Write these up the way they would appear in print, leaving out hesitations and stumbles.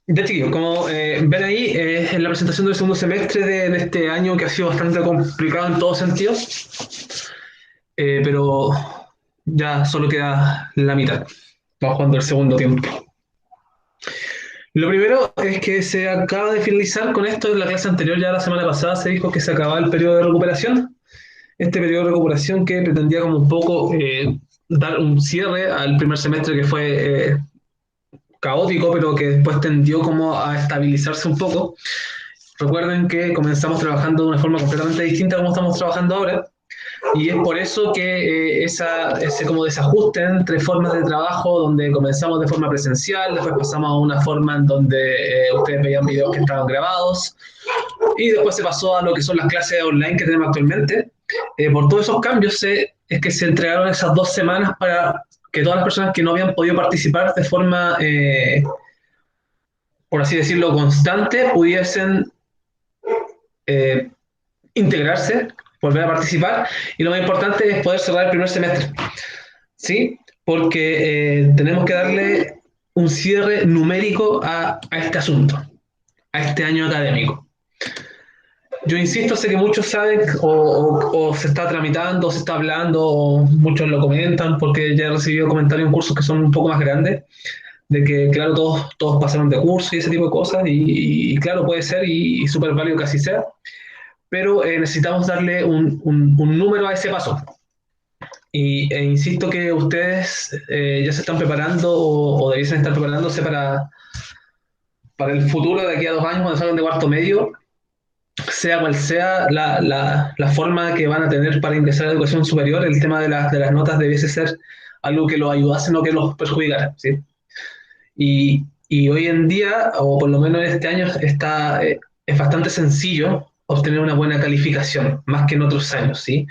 Ya chiquillos, como ven ahí, es la presentación del segundo semestre de este año que ha sido bastante complicado en todos sentidos, pero ya solo queda la mitad. Vamos jugando el segundo tiempo. Lo primero es que se acaba de finalizar con esto en la clase anterior, ya la semana pasada se dijo que se acababa el periodo de recuperación. Este periodo de recuperación que pretendía como un poco dar un cierre al primer semestre que fue caótico, pero que después tendió como a estabilizarse un poco. Recuerden que comenzamos trabajando de una forma completamente distinta a como estamos trabajando ahora, y es por eso que ese como desajuste entre formas de trabajo, donde comenzamos de forma presencial, después pasamos a una forma en donde ustedes veían videos que estaban grabados, y después se pasó a lo que son las clases online que tenemos actualmente. Por todos esos cambios es que se entregaron esas 2 semanas para que todas las personas que no habían podido participar de forma, por así decirlo, constante, pudiesen eh, integrarse, volver a participar, y lo más importante es poder cerrar el primer semestre, ¿sí? Porque tenemos que darle un cierre numérico a este asunto, a este año académico. Yo insisto, sé que muchos saben o se está tramitando, o se está hablando, o muchos lo comentan, porque ya he recibido comentarios en cursos que son un poco más grandes, de que, claro, todos pasaron de curso y ese tipo de cosas, y claro, puede ser, y súper válido que así sea, pero necesitamos darle un número a ese paso. Insisto que ustedes ya se están preparando o debiesen estar preparándose para el futuro de aquí a 2 años cuando salgan de cuarto medio, sea cual sea la forma que van a tener para ingresar a la educación superior, el tema de las notas debiese ser algo que los ayudase, no que los perjudicara, ¿sí? Y hoy en día, o por lo menos este año, es bastante sencillo obtener una buena calificación, más que en otros años, ¿sí?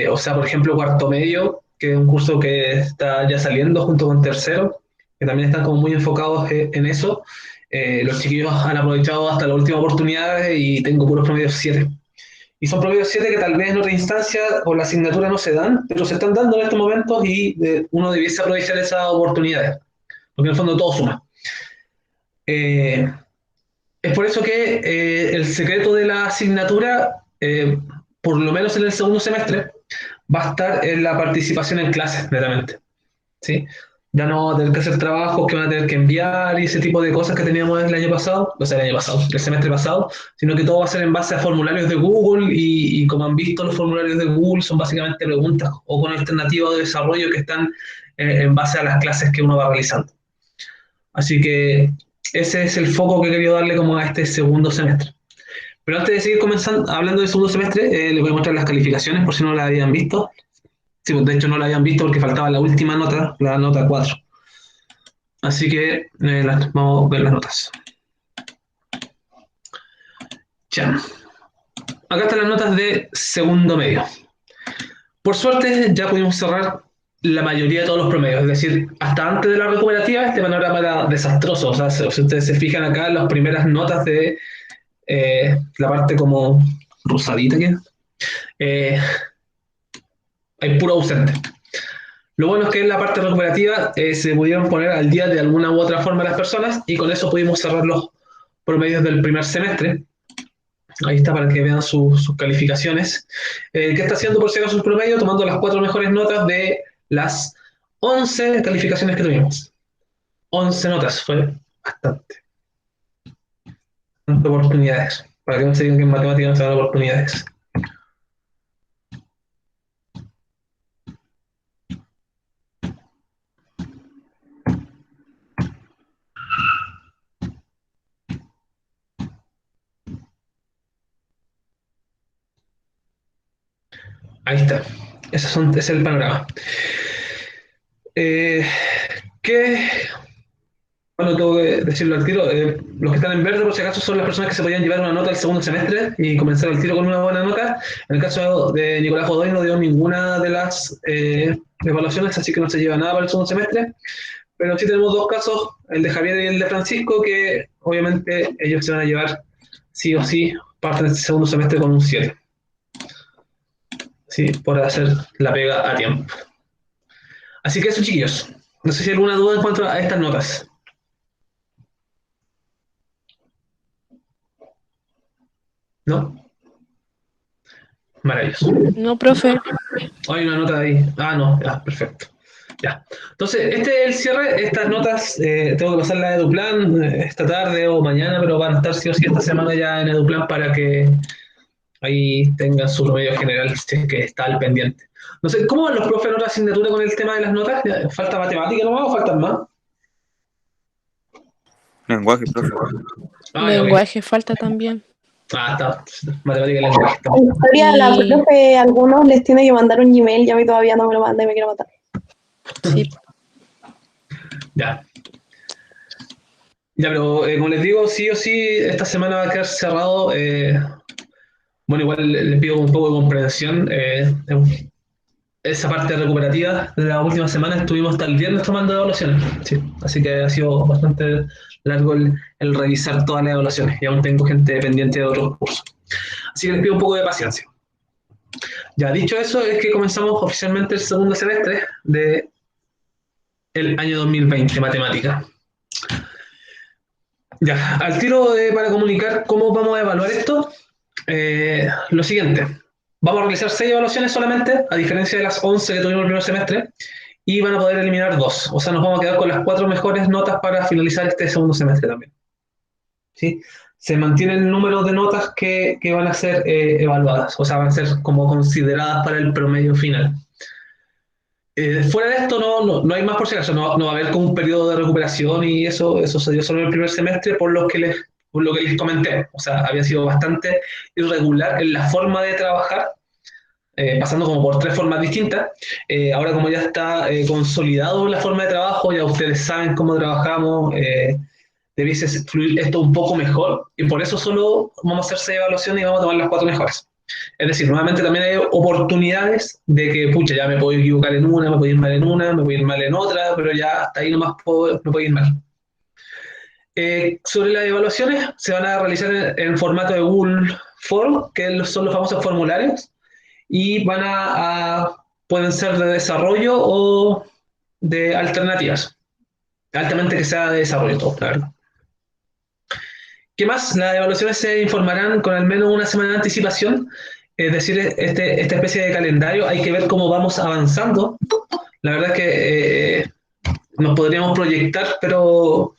O sea, por ejemplo, cuarto medio, que es un curso que está ya saliendo junto con tercero, que también están como muy enfocados en eso. Los chiquillos han aprovechado hasta la última oportunidad y tengo puros promedios 7. Y son promedios 7 que tal vez en otra instancia o la asignatura no se dan, pero se están dando en estos momentos y uno debiese aprovechar esas oportunidades, porque en el fondo todo suma. Eh, es por eso que el secreto de la asignatura, por lo menos en el segundo semestre, va a estar en la participación en clases, netamente. ¿Sí? Ya no van a tener que hacer trabajos que van a tener que enviar y ese tipo de cosas que teníamos el año pasado, o sea, el año pasado, el semestre pasado, sino que todo va a ser en base a formularios de Google y como han visto los formularios de Google son básicamente preguntas o con alternativas de desarrollo que están en base a las clases que uno va realizando. Así que ese es el foco que he querido darle como a este segundo semestre. Pero antes de seguir comenzando, hablando del segundo semestre, les voy a mostrar las calificaciones por si no las habían visto. Sí, pues de hecho no la habían visto porque faltaba la última nota, la nota 4. Así que vamos a ver las notas. Ya. Acá están las notas de segundo medio. Por suerte ya pudimos cerrar la mayoría de todos los promedios, es decir, hasta antes de la recuperativa este panorama era desastroso. O sea, si ustedes se fijan acá, las primeras notas de la parte como rosadita que eh, hay puro ausente. Lo bueno es que en la parte recuperativa se pudieron poner al día de alguna u otra forma las personas y con eso pudimos cerrar los promedios del primer semestre. Ahí está para que vean sus calificaciones. ¿Qué está haciendo por si acaso el promedio? Tomando las 4 mejores notas de las 11 calificaciones que tuvimos. 11 notas, fue bastante. Oportunidades. Para que no se digan que en matemáticas no se dan oportunidades. Ahí está. Ese es el panorama. Eh, ¿Qué Bueno, tengo que decirlo al tiro. Los que están en verde, por si acaso, son las personas que se podían llevar una nota el segundo semestre y comenzar el tiro con una buena nota. En el caso de Nicolás Godoy, no dio ninguna de las evaluaciones, así que no se lleva nada para el segundo semestre. Pero sí tenemos dos casos, el de Javier y el de Francisco, que obviamente ellos se van a llevar sí o sí parte de este segundo semestre con un 7. Sí, por hacer la pega a tiempo. Así que eso, chiquillos. No sé si hay alguna duda en cuanto a estas notas. ¿No? Maravilloso. No, profe. Hay una nota ahí. Ah, no, ya, perfecto. Ya. Entonces, este es el cierre. Estas notas tengo que pasarlas a Eduplan esta tarde o mañana, pero van a estar sí o sí esta semana ya en Eduplan para que ahí tengan su promedio general si es que está al pendiente. No sé, ¿cómo van los profes en otra asignatura con el tema de las notas? ¿Falta matemática nomás o faltan más? Lenguaje, profe. Ah, ya, ok. Lenguaje falta también. Ah, está. Matemática y lenguaje. Está. En historia, la Y profe a algunos les tiene que mandar un Gmail y a mí todavía no me lo manda y me quiero matar. sí, Ya. Ya, pero como les digo, sí o sí, esta semana va a quedar cerrado. Bueno, igual les pido un poco de comprensión. Esa parte recuperativa de la última semana estuvimos hasta el viernes tomando evaluaciones. Sí, así que ha sido bastante largo el revisar todas las evaluaciones y aún tengo gente pendiente de otros cursos. Así que les pido un poco de paciencia. Ya dicho eso, es que comenzamos oficialmente el segundo semestre del año 2020, matemática. Ya, al tiro para comunicar cómo vamos a evaluar esto, lo siguiente. Vamos a realizar 6 evaluaciones solamente, a diferencia de las 11 que tuvimos el primer semestre, y van a poder eliminar 2. O sea, nos vamos a quedar con las 4 mejores notas para finalizar este segundo semestre también. ¿Sí? Se mantiene el número de notas que van a ser evaluadas, o sea, van a ser como consideradas para el promedio final. Fuera de esto no hay más por si acaso, no va a haber como un periodo de recuperación y eso se dio solo en el primer semestre por lo que les comenté. O sea, había sido bastante irregular en la forma de trabajar, pasando como por 3 formas distintas. Ahora como ya está consolidado la forma de trabajo, ya ustedes saben cómo trabajamos, debiese fluir esto un poco mejor y por eso solo vamos a hacer 6 evaluaciones y vamos a tomar las 4 mejores. Es decir, nuevamente también hay oportunidades de que, pucha, ya me puedo equivocar en una, me puedo ir mal en una, me puedo ir mal en otra, pero ya hasta ahí nomás me puedo ir mal. Sobre las evaluaciones, se van a realizar en formato de Google Form, que son los famosos formularios, y pueden ser de desarrollo o de alternativas. Altamente que sea de desarrollo, todo, claro. ¿Qué más? Las evaluaciones se informarán con al menos una semana de anticipación, es decir, esta especie de calendario. Hay que ver cómo vamos avanzando. La verdad es que nos podríamos proyectar, pero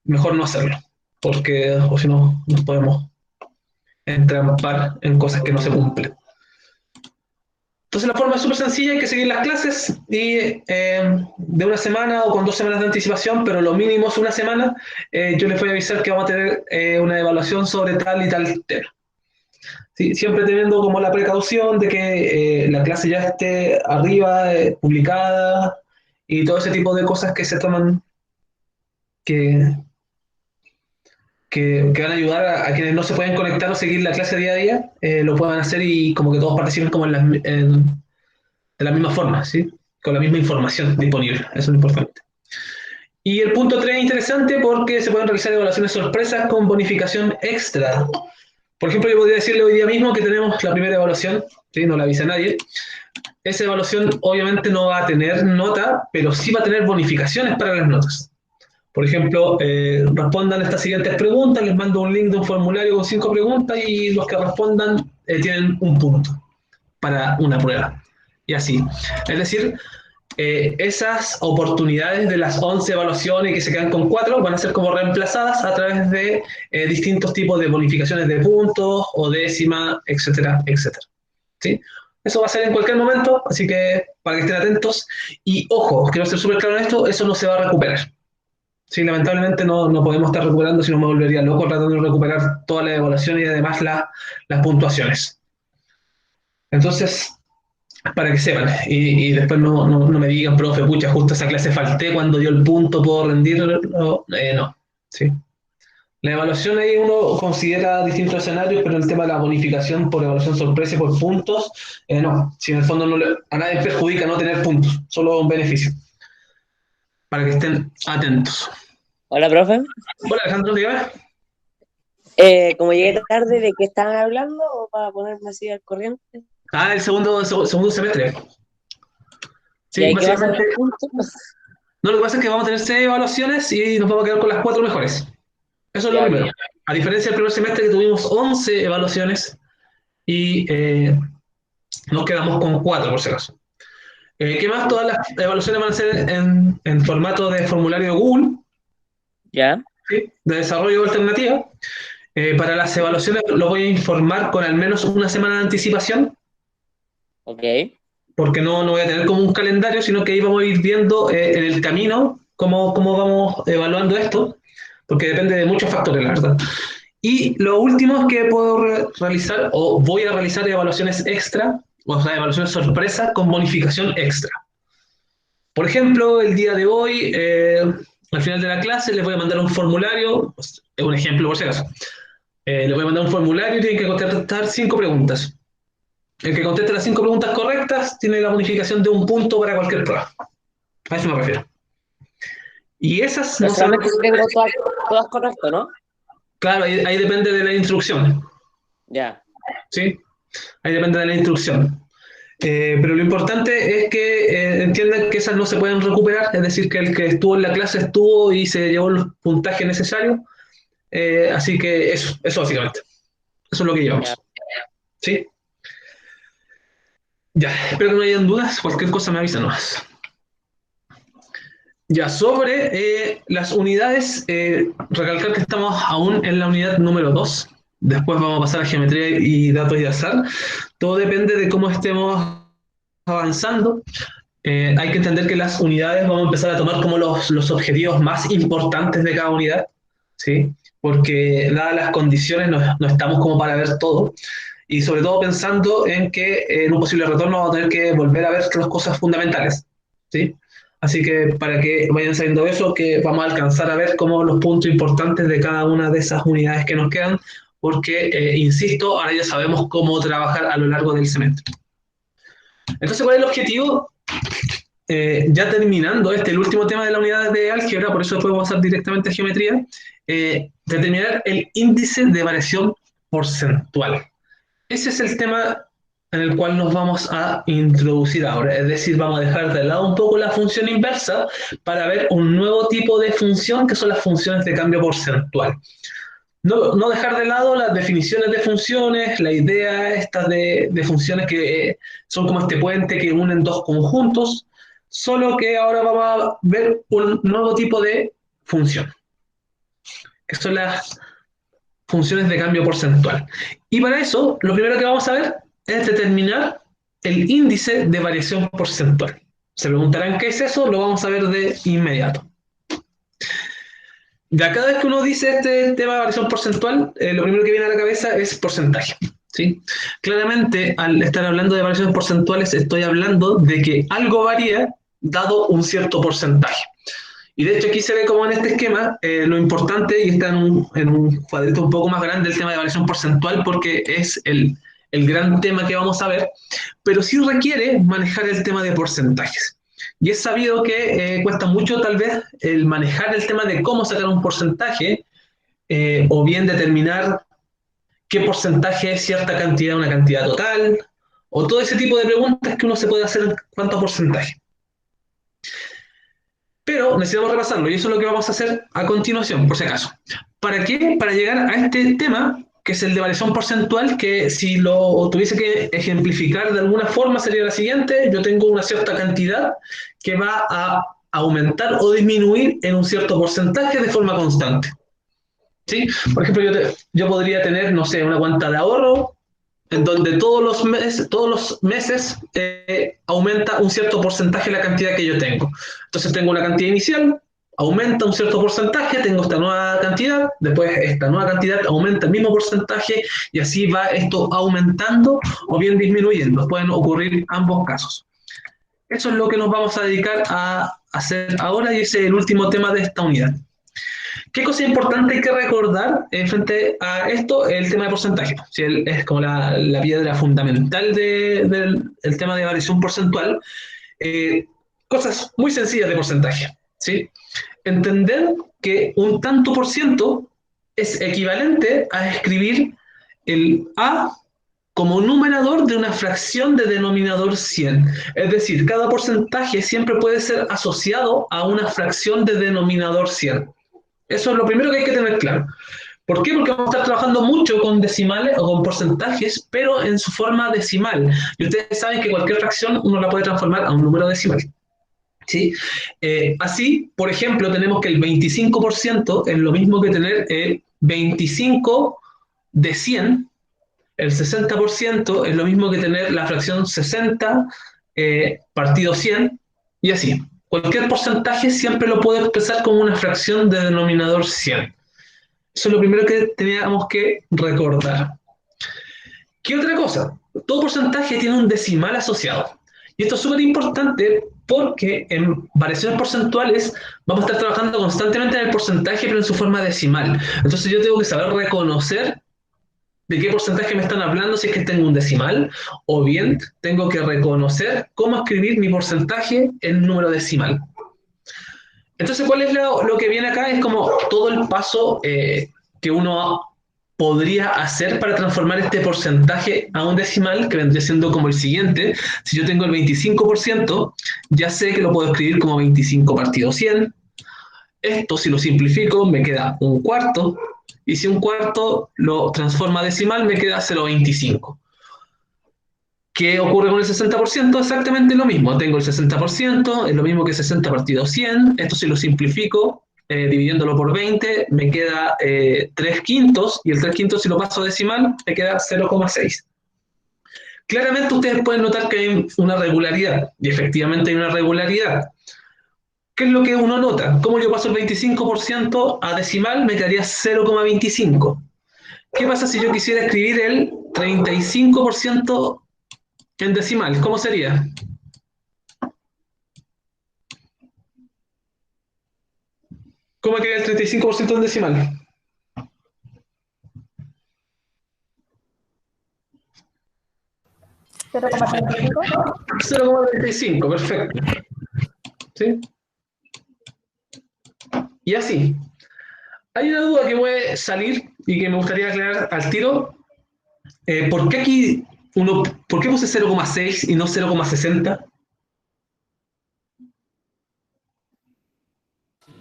mejor no hacerlo, porque o si no nos podemos entrampar en cosas que no se cumplen. Entonces la forma es súper sencilla, hay que seguir las clases y de una semana o con 2 semanas de anticipación, pero lo mínimo es una semana, yo les voy a avisar que vamos a tener una evaluación sobre tal y tal tema. ¿Sí? Siempre teniendo como la precaución de que la clase ya esté arriba, publicada y todo ese tipo de cosas que se toman, que, que van a ayudar a quienes no se pueden conectar o seguir la clase día a día, lo puedan hacer y como que todos participen como de la misma forma, ¿sí? Con la misma información disponible, eso es lo importante. Y el punto 3 es interesante porque se pueden realizar evaluaciones sorpresas con bonificación extra. Por ejemplo, yo podría decirle hoy día mismo que tenemos la primera evaluación, ¿sí? No la avisa a nadie. Esa evaluación obviamente no va a tener nota, pero sí va a tener bonificaciones para las notas. Por ejemplo, respondan estas siguientes preguntas, les mando un link de un formulario con 5 preguntas y los que respondan tienen un punto para una prueba. Y así. Es decir, esas oportunidades de las 11 evaluaciones que se quedan con 4 van a ser como reemplazadas a través de distintos tipos de bonificaciones de puntos o décima, etcétera, etcétera. ¿Sí? Eso va a ser en cualquier momento, así que para que estén atentos. Y ojo, quiero ser súper claro en esto, eso no se va a recuperar. Sí, lamentablemente no podemos estar recuperando, si no me volvería loco tratando de recuperar toda la evaluación y además las puntuaciones. Entonces, para que sepan, y después no me digan, profe, pucha, justo esa clase falté cuando dio el punto, puedo rendir, no, ¿sí? La evaluación ahí uno considera distintos escenarios, pero el tema de la bonificación por evaluación sorpresa y por puntos, no, si en el fondo a nadie perjudica no tener puntos, solo un beneficio, para que estén atentos. Hola, profe. Hola Alejandro, dígame. Como llegué tarde, ¿de qué estaban hablando o para ponerme así al corriente? El segundo semestre. ¿Y Sí, ahí qué pasa con básicamente. los puntos? No, lo que pasa es que vamos a tener 6 evaluaciones y nos vamos a quedar con las 4 mejores. Eso es lo Ya, primero. ok. A diferencia del primer semestre que tuvimos 11 evaluaciones, y nos quedamos con 4 por si acaso. ¿Qué más? Todas las evaluaciones van a ser en formato de formulario de Google, ¿Ya? ¿sí? De desarrollo de alternativa. Para las evaluaciones lo voy a informar con al menos una semana de anticipación, Ok. porque no voy a tener como un calendario, sino que ahí vamos a ir viendo en el camino cómo vamos evaluando esto, porque depende de muchos factores, la verdad. Y lo último es que puedo realizar, o voy a realizar evaluaciones extra, o sea, evaluaciones sorpresa con bonificación extra. Por ejemplo, el día de hoy, al final de la clase, les voy a mandar un formulario, es un ejemplo por si acaso. Les voy a mandar un formulario y tienen que contestar 5 preguntas. El que conteste las 5 preguntas correctas tiene la bonificación de 1 punto para cualquier prueba. A eso me refiero. Y esas Pero no se van solamente si tengo todas correctas, ¿no? Claro, ahí depende de la instrucción. Ya. ¿Sí? Ahí depende de la instrucción. Pero lo importante es que entiendan que esas no se pueden recuperar, es decir, que el que estuvo en la clase estuvo y se llevó los puntajes necesarios. Así que eso básicamente. Eso es lo que Ya. llevamos. ¿Sí? Ya, espero que no hayan dudas. Cualquier cosa me avisan nomás. Ya, sobre las unidades, recalcar que estamos aún en la unidad número 2. Después vamos a pasar a geometría y datos y azar. Todo depende de cómo estemos avanzando. Hay que entender que las unidades vamos a empezar a tomar como los objetivos más importantes de cada unidad, ¿sí? Porque dadas las condiciones no estamos como para ver todo. Y sobre todo pensando en que en un posible retorno vamos a tener que volver a ver las cosas fundamentales, ¿sí? Así que para que vayan sabiendo eso, que vamos a alcanzar a ver como los puntos importantes de cada una de esas unidades que nos quedan, porque, insisto, ahora ya sabemos cómo trabajar a lo largo del semestre. Entonces, ¿cuál es el objetivo? Ya terminando el último tema de la unidad de álgebra, por eso después vamos a pasar directamente a geometría, determinar el índice de variación porcentual. Ese es el tema en el cual nos vamos a introducir ahora, es decir, vamos a dejar de lado un poco la función inversa para ver un nuevo tipo de función que son las funciones de cambio porcentual. No dejar de lado las definiciones de funciones, la idea esta de funciones que son como este puente que unen dos conjuntos, solo que ahora vamos a ver un nuevo tipo de función, que son las funciones de cambio porcentual. Y para eso, lo primero que vamos a ver es determinar el índice de variación porcentual. Se preguntarán qué es eso, lo vamos a ver de inmediato. Ya cada vez que uno dice este tema de variación porcentual, lo primero que viene a la cabeza es porcentaje, ¿sí? Claramente, al estar hablando de variaciones porcentuales, estoy hablando de que algo varía dado un cierto porcentaje. Y de hecho aquí se ve como en este esquema lo importante, y está en un cuadrito un poco más grande, el tema de variación porcentual, porque es el gran tema que vamos a ver, pero sí requiere manejar el tema de porcentajes. Y es sabido que cuesta mucho tal vez el manejar el tema de cómo sacar un porcentaje, o bien determinar qué porcentaje es cierta cantidad, una cantidad total, o todo ese tipo de preguntas que uno se puede hacer en cuanto a porcentaje. Pero necesitamos repasarlo y eso es lo que vamos a hacer a continuación, por si acaso. ¿Para qué? Para llegar a este tema, que es el de variación porcentual, que si lo tuviese que ejemplificar de alguna forma sería la siguiente: yo tengo una cierta cantidad que va a aumentar o disminuir en un cierto porcentaje de forma constante. ¿Sí? Por ejemplo, yo podría tener, no sé, una cuenta de ahorro en donde todos los meses aumenta un cierto porcentaje la cantidad que yo tengo. Entonces tengo una cantidad inicial, aumenta un cierto porcentaje, tengo esta nueva cantidad, después esta nueva cantidad aumenta el mismo porcentaje y así va esto aumentando o bien disminuyendo. Pueden ocurrir ambos casos. Eso es lo que nos vamos a dedicar a hacer ahora y ese es el último tema de esta unidad. ¿Qué cosa importante hay que recordar frente a esto? El tema de porcentaje. ¿Sí? Es como la piedra fundamental del tema de variación porcentual. Cosas muy sencillas de porcentaje. ¿Sí? Entender que un tanto por ciento es equivalente a escribir el A como numerador de una fracción de denominador 100. Es decir, cada porcentaje siempre puede ser asociado a una fracción de denominador 100. Eso es lo primero que hay que tener claro. ¿Por qué? Porque vamos a estar trabajando mucho con decimales o con porcentajes, pero en su forma decimal. Y ustedes saben que cualquier fracción uno la puede transformar a un número decimal. ¿Sí? Así, por ejemplo, tenemos que el 25% es lo mismo que tener el 25 de 100. El 60% es lo mismo que tener la fracción 60 partido 100, y así. Cualquier porcentaje siempre lo puedo expresar como una fracción de denominador 100. Eso es lo primero que teníamos que recordar. ¿Qué otra cosa? Todo porcentaje tiene un decimal asociado. Y esto es súper importante porque en variaciones porcentuales vamos a estar trabajando constantemente en el porcentaje, pero en su forma decimal. Entonces yo tengo que saber reconocer de qué porcentaje me están hablando si es que tengo un decimal, o bien tengo que reconocer cómo escribir mi porcentaje en número decimal. Entonces, ¿cuál es lo que viene acá? Es como todo el paso que uno podría hacer para transformar este porcentaje a un decimal, que vendría siendo como el siguiente. Si yo tengo el 25%, ya sé que lo puedo escribir como 25 partido 100. Esto, si lo simplifico, me queda un cuarto, y si un cuarto lo transforma a decimal, me queda 0,25. ¿Qué ocurre con el 60%? Exactamente lo mismo. Tengo el 60%, es lo mismo que 60 partido 100. Esto si lo simplifico, dividiéndolo por 20, me queda 3 quintos, y el 3 quintos si lo paso a decimal, me queda 0,6. Claramente ustedes pueden notar que hay una regularidad, y efectivamente hay una regularidad. ¿Qué es lo que uno nota? ¿Cómo yo paso el 25% a decimal? Me quedaría 0,25. ¿Qué pasa si yo quisiera escribir el 35% en decimal? ¿Cómo sería? ¿Cómo queda el 35% en decimal? 0,35. 0,35, perfecto. ¿Sí? Y así. Hay una duda que puede salir y que me gustaría aclarar al tiro. ¿Por qué aquí por qué puse 0,6 y no 0,60?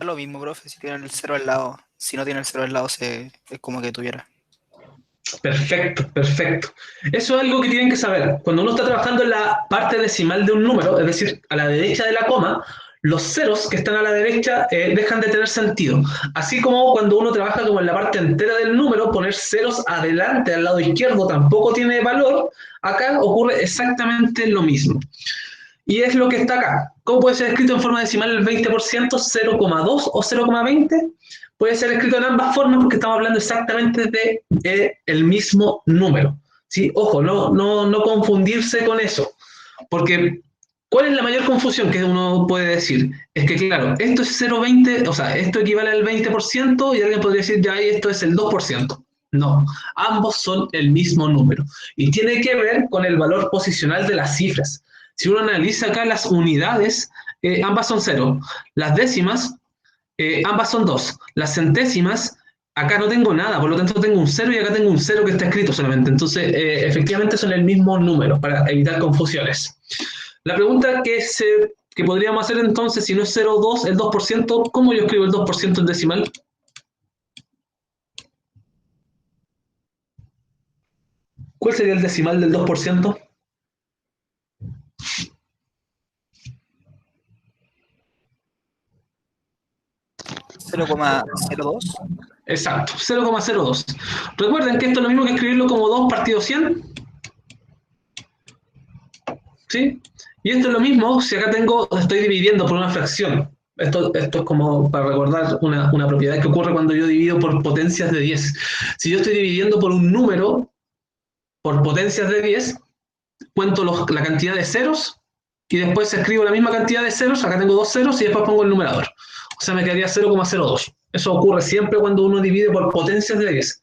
Es lo mismo, profe, si tiene el cero al lado. Si no tiene el cero al lado, es como que tuviera. Perfecto, perfecto. Eso es algo que tienen que saber. Cuando uno está trabajando en la parte decimal de un número, es decir, a la derecha de la coma, los ceros que están a la derecha dejan de tener sentido. Así como cuando uno trabaja como en la parte entera del número, poner ceros adelante al lado izquierdo tampoco tiene valor. Acá ocurre exactamente lo mismo. Y es lo que está acá. ¿Cómo puede ser escrito en forma decimal el 20%, 0,2 o 0,20? Puede ser escrito en ambas formas porque estamos hablando exactamente de el mismo número. ¿Sí? Ojo, no confundirse con eso. Porque, ¿cuál es la mayor confusión que uno puede decir? Es que, claro, esto es 0,20, o sea, esto equivale al 20% y alguien podría decir, ya, esto es el 2%. No, ambos son el mismo número. Y tiene que ver con el valor posicional de las cifras. Si uno analiza acá las unidades, ambas son 0. Las décimas, ambas son 2. Las centésimas, acá no tengo nada, por lo tanto tengo un 0 y acá tengo un 0 que está escrito solamente. Entonces, efectivamente son el mismo número para evitar confusiones. La pregunta que podríamos hacer entonces, si no es 0,2, el 2%, ¿cómo yo escribo el 2% en decimal? ¿Cuál sería el decimal del 2%? 0,02. Exacto, 0,02. Recuerden que esto es lo mismo que escribirlo como 2 partido 100. ¿Sí? Y esto es lo mismo si acá estoy dividiendo por una fracción. Esto es como para recordar una propiedad que ocurre cuando yo divido por potencias de 10. Si yo estoy dividiendo por un número por potencias de 10, cuento la cantidad de ceros y después escribo la misma cantidad de ceros, acá tengo 2 ceros y después pongo el numerador. O sea, me quedaría 0,02. Eso ocurre siempre cuando uno divide por potencias de 10.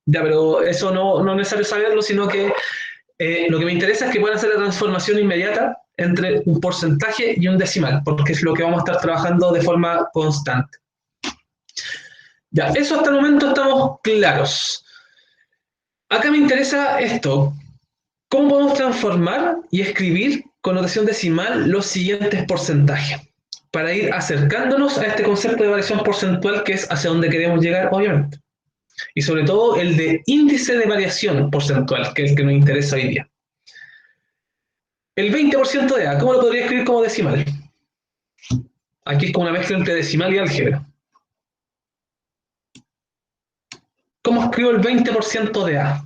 Ya, pero eso no es necesario saberlo, sino que lo que me interesa es que puedan hacer la transformación inmediata entre un porcentaje y un decimal, porque es lo que vamos a estar trabajando de forma constante. Ya, eso hasta el momento estamos claros. Acá me interesa esto. ¿Cómo podemos transformar y escribir con notación decimal los siguientes porcentajes? Para ir acercándonos a este concepto de variación porcentual que es hacia donde queremos llegar, obviamente. Y sobre todo el de índice de variación porcentual, que es el que nos interesa hoy día. El 20% de A, ¿cómo lo podría escribir como decimal? Aquí es como una mezcla entre decimal y álgebra. ¿Cómo escribo el 20% de A?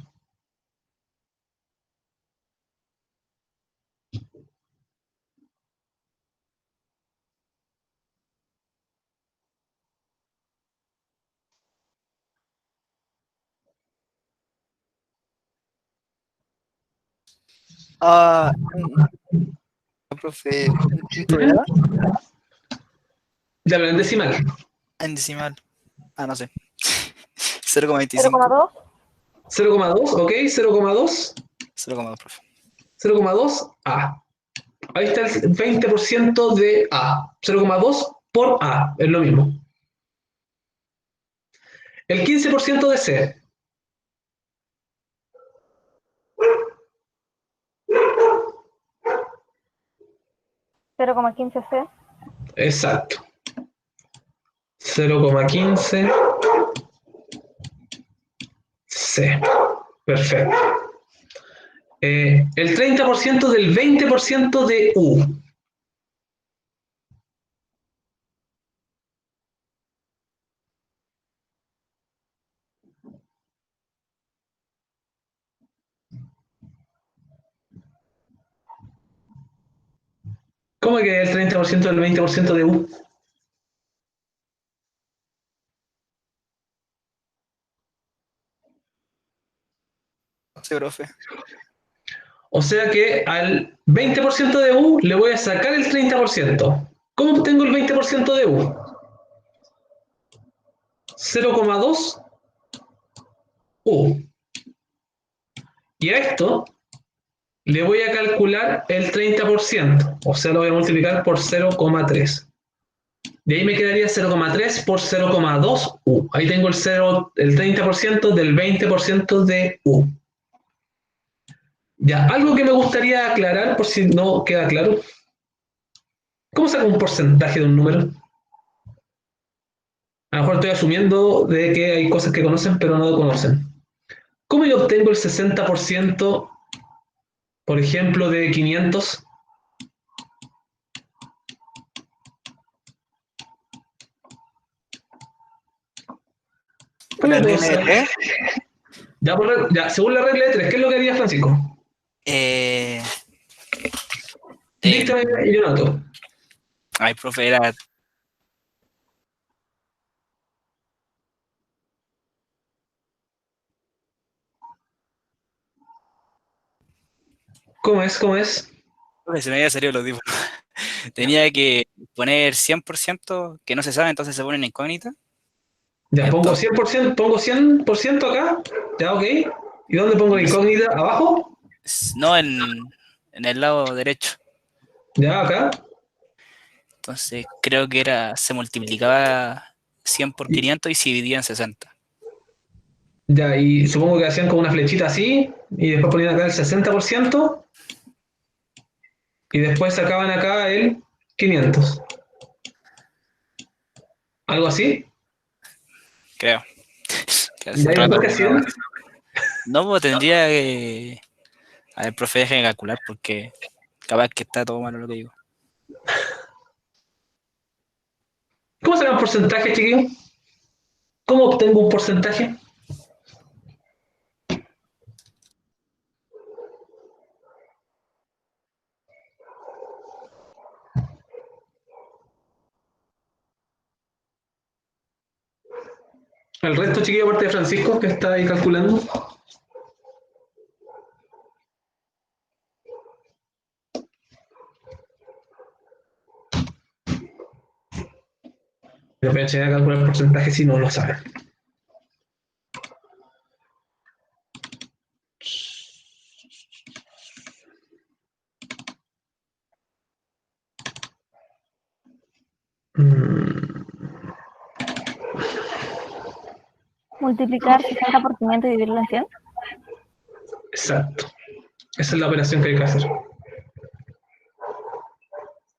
Ah, profe, un problema Ya, pero en decimal. en decimal. Ah, no sé. 0,25. 0,2. 0,2, ok, 0,2, 0,2, profe. 0,2 A. Ahí está el 20% de A. 0,2 por A, es lo mismo. El 15% de C. 0,15C. Exacto. 0,15 C. Perfecto. El 30% del 20% de U. ¿Cómo que el 30% del 20% de U? Sí, profe. O sea que al 20% de U le voy a sacar el 30%. ¿Cómo obtengo el 20% de U? 0,2 U. Y a esto le voy a calcular el 30%, o sea, lo voy a multiplicar por 0,3. De ahí me quedaría 0,3 por 0,2 U. Ahí tengo el 30% del 20% de U. Ya, algo que me gustaría aclarar por si no queda claro. ¿Cómo saco un porcentaje de un número? A lo mejor estoy asumiendo de que hay cosas que conocen pero no conocen. ¿Cómo yo obtengo el 60%, por ejemplo, de 500? ¿Cómo La yo puedo regla de saber? 3. Ya, según la regla de 3, ¿qué es lo que haría Francisco? Eh, Díctame em, y yo noto. ay, profe, era. ¿Cómo es? ¿Cómo es? Profe, se me había salido los tipos. Tenía que poner 100% que no se sabe, entonces se pone en incógnita. Ya, pongo Entonces, 100%, pongo 100% acá. Ya, ok. ¿Y dónde pongo la incógnita? ¿Abajo? no en el lado derecho. Ya, acá. Entonces, creo que se multiplicaba 100 por Y- 500 y se dividía en 60. Ya, y supongo que hacían como una flechita así, y después ponían acá el 60%, y después sacaban acá el 500. ¿Algo así? Creo. Que hace Ya, un y rato después que que no. hacían. No, pues tendría que. A ver, profe, deje de calcular porque capaz que está todo malo lo que digo. ¿Cómo se llama porcentaje, chiquillos? ¿Cómo obtengo un porcentaje? El resto, chiquillos, aparte de Francisco, que está ahí calculando. Yo voy a enseñar a calcular el porcentaje si no lo saben. Mm, Multiplicar 60 por 500 y dividirlo en 100. exacto. Esa es la operación que hay que hacer.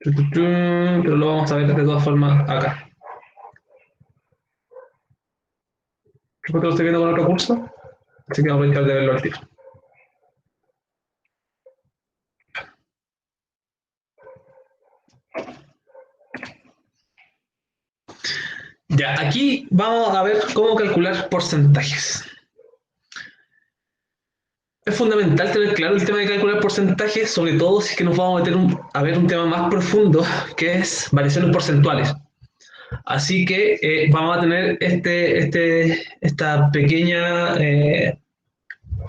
Pero lo vamos a ver de todas formas acá. Recuerdo que lo estoy viendo con otro curso, así que vamos a intentar de verlo al tiro. Ya, aquí vamos a ver cómo calcular porcentajes. Es fundamental tener claro el tema de calcular porcentajes, sobre todo si es que nos vamos a meter a ver un tema más profundo, que es variaciones porcentuales. Así que vamos a tener esta pequeña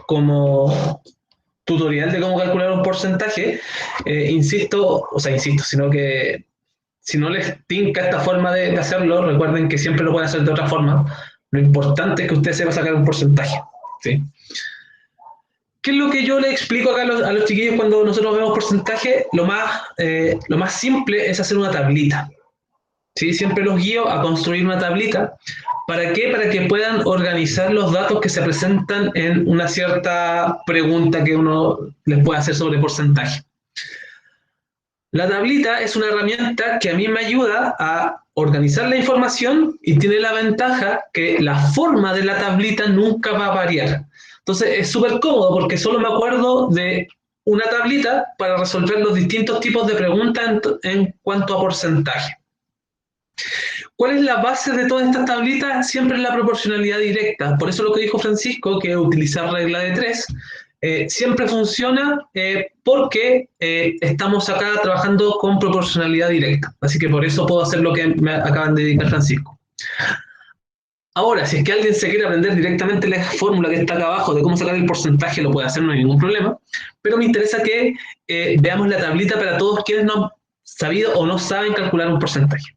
como tutorial de cómo calcular un porcentaje. Insisto, sino que si no les tinca esta forma de hacerlo, recuerden que siempre lo pueden hacer de otra forma. Lo importante es que usted sepa sacar un porcentaje, ¿sí? ¿Qué es lo que yo le explico acá a los chiquillos cuando nosotros vemos porcentaje? Lo más simple es hacer una tablita, ¿sí? Siempre los guío a construir una tablita. ¿Para qué? Para que puedan organizar los datos que se presentan en una cierta pregunta que uno les puede hacer sobre porcentaje. La tablita es una herramienta que a mí me ayuda a organizar la información y tiene la ventaja que la forma de la tablita nunca va a variar. Entonces es súper cómodo porque solo me acuerdo de una tablita para resolver los distintos tipos de preguntas en cuanto a porcentaje. ¿Cuál es la base de todas estas tablitas? Siempre es la proporcionalidad directa. Por eso lo que dijo Francisco, que utilizar regla de 3, siempre funciona porque estamos acá trabajando con proporcionalidad directa. Así que por eso puedo hacer lo que me acaban de indicar Francisco. Ahora, si es que alguien se quiere aprender directamente la fórmula que está acá abajo de cómo sacar el porcentaje, lo puede hacer, no hay ningún problema. Pero me interesa que veamos la tablita para todos quienes no han sabido o no saben calcular un porcentaje.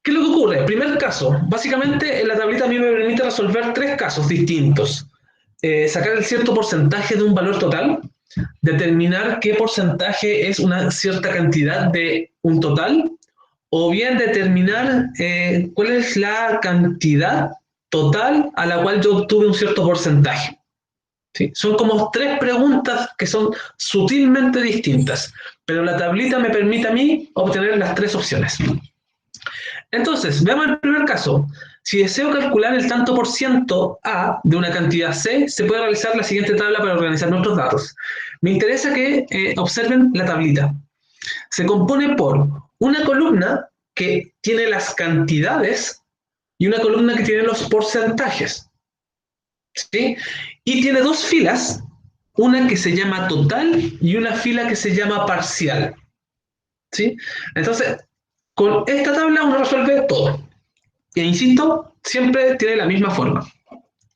¿Qué es lo que ocurre? Primer caso, básicamente la tablita a mí me permite resolver 3 casos distintos. Sacar el cierto porcentaje de un valor total, determinar qué porcentaje es una cierta cantidad de un total, o bien determinar cuál es la cantidad total a la cual yo obtuve un cierto porcentaje. ¿Sí? Son como 3 preguntas que son sutilmente distintas, pero la tablita me permite a mí obtener las 3 opciones. Entonces, veamos el primer caso. Si deseo calcular el tanto por ciento A de una cantidad C, se puede realizar la siguiente tabla para organizar nuestros datos. Me interesa que observen la tablita. Se compone por una columna que tiene las cantidades y una columna que tiene los porcentajes, ¿sí? Y tiene 2 filas, una que se llama total y una fila que se llama parcial, ¿sí? Entonces, con esta tabla uno resuelve todo. E insisto, siempre tiene la misma forma.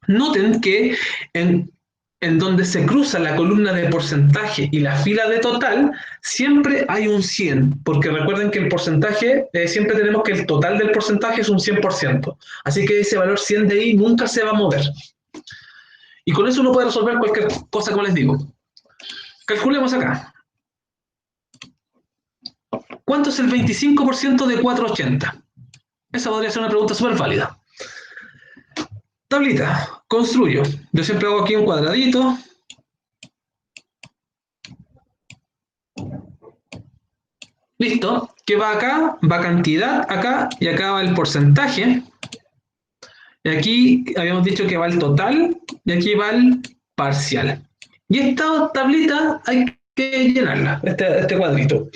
Noten que en donde se cruza la columna de porcentaje y la fila de total, siempre hay un 100, porque recuerden que el porcentaje, siempre tenemos que el total del porcentaje es un 100%. Así que ese valor 100 de ahí nunca se va a mover. Y con eso uno puede resolver cualquier cosa, como les digo. Calculemos acá. ¿Cuánto es el 25% de 480? Esa podría ser una pregunta súper válida. Tablita, construyo. Yo siempre hago aquí un cuadradito. Listo. ¿Qué va acá? Va cantidad acá y acá va el porcentaje. Y aquí habíamos dicho que va el total y aquí va el parcial. Y esta tablita hay que llenarla, este cuadrito.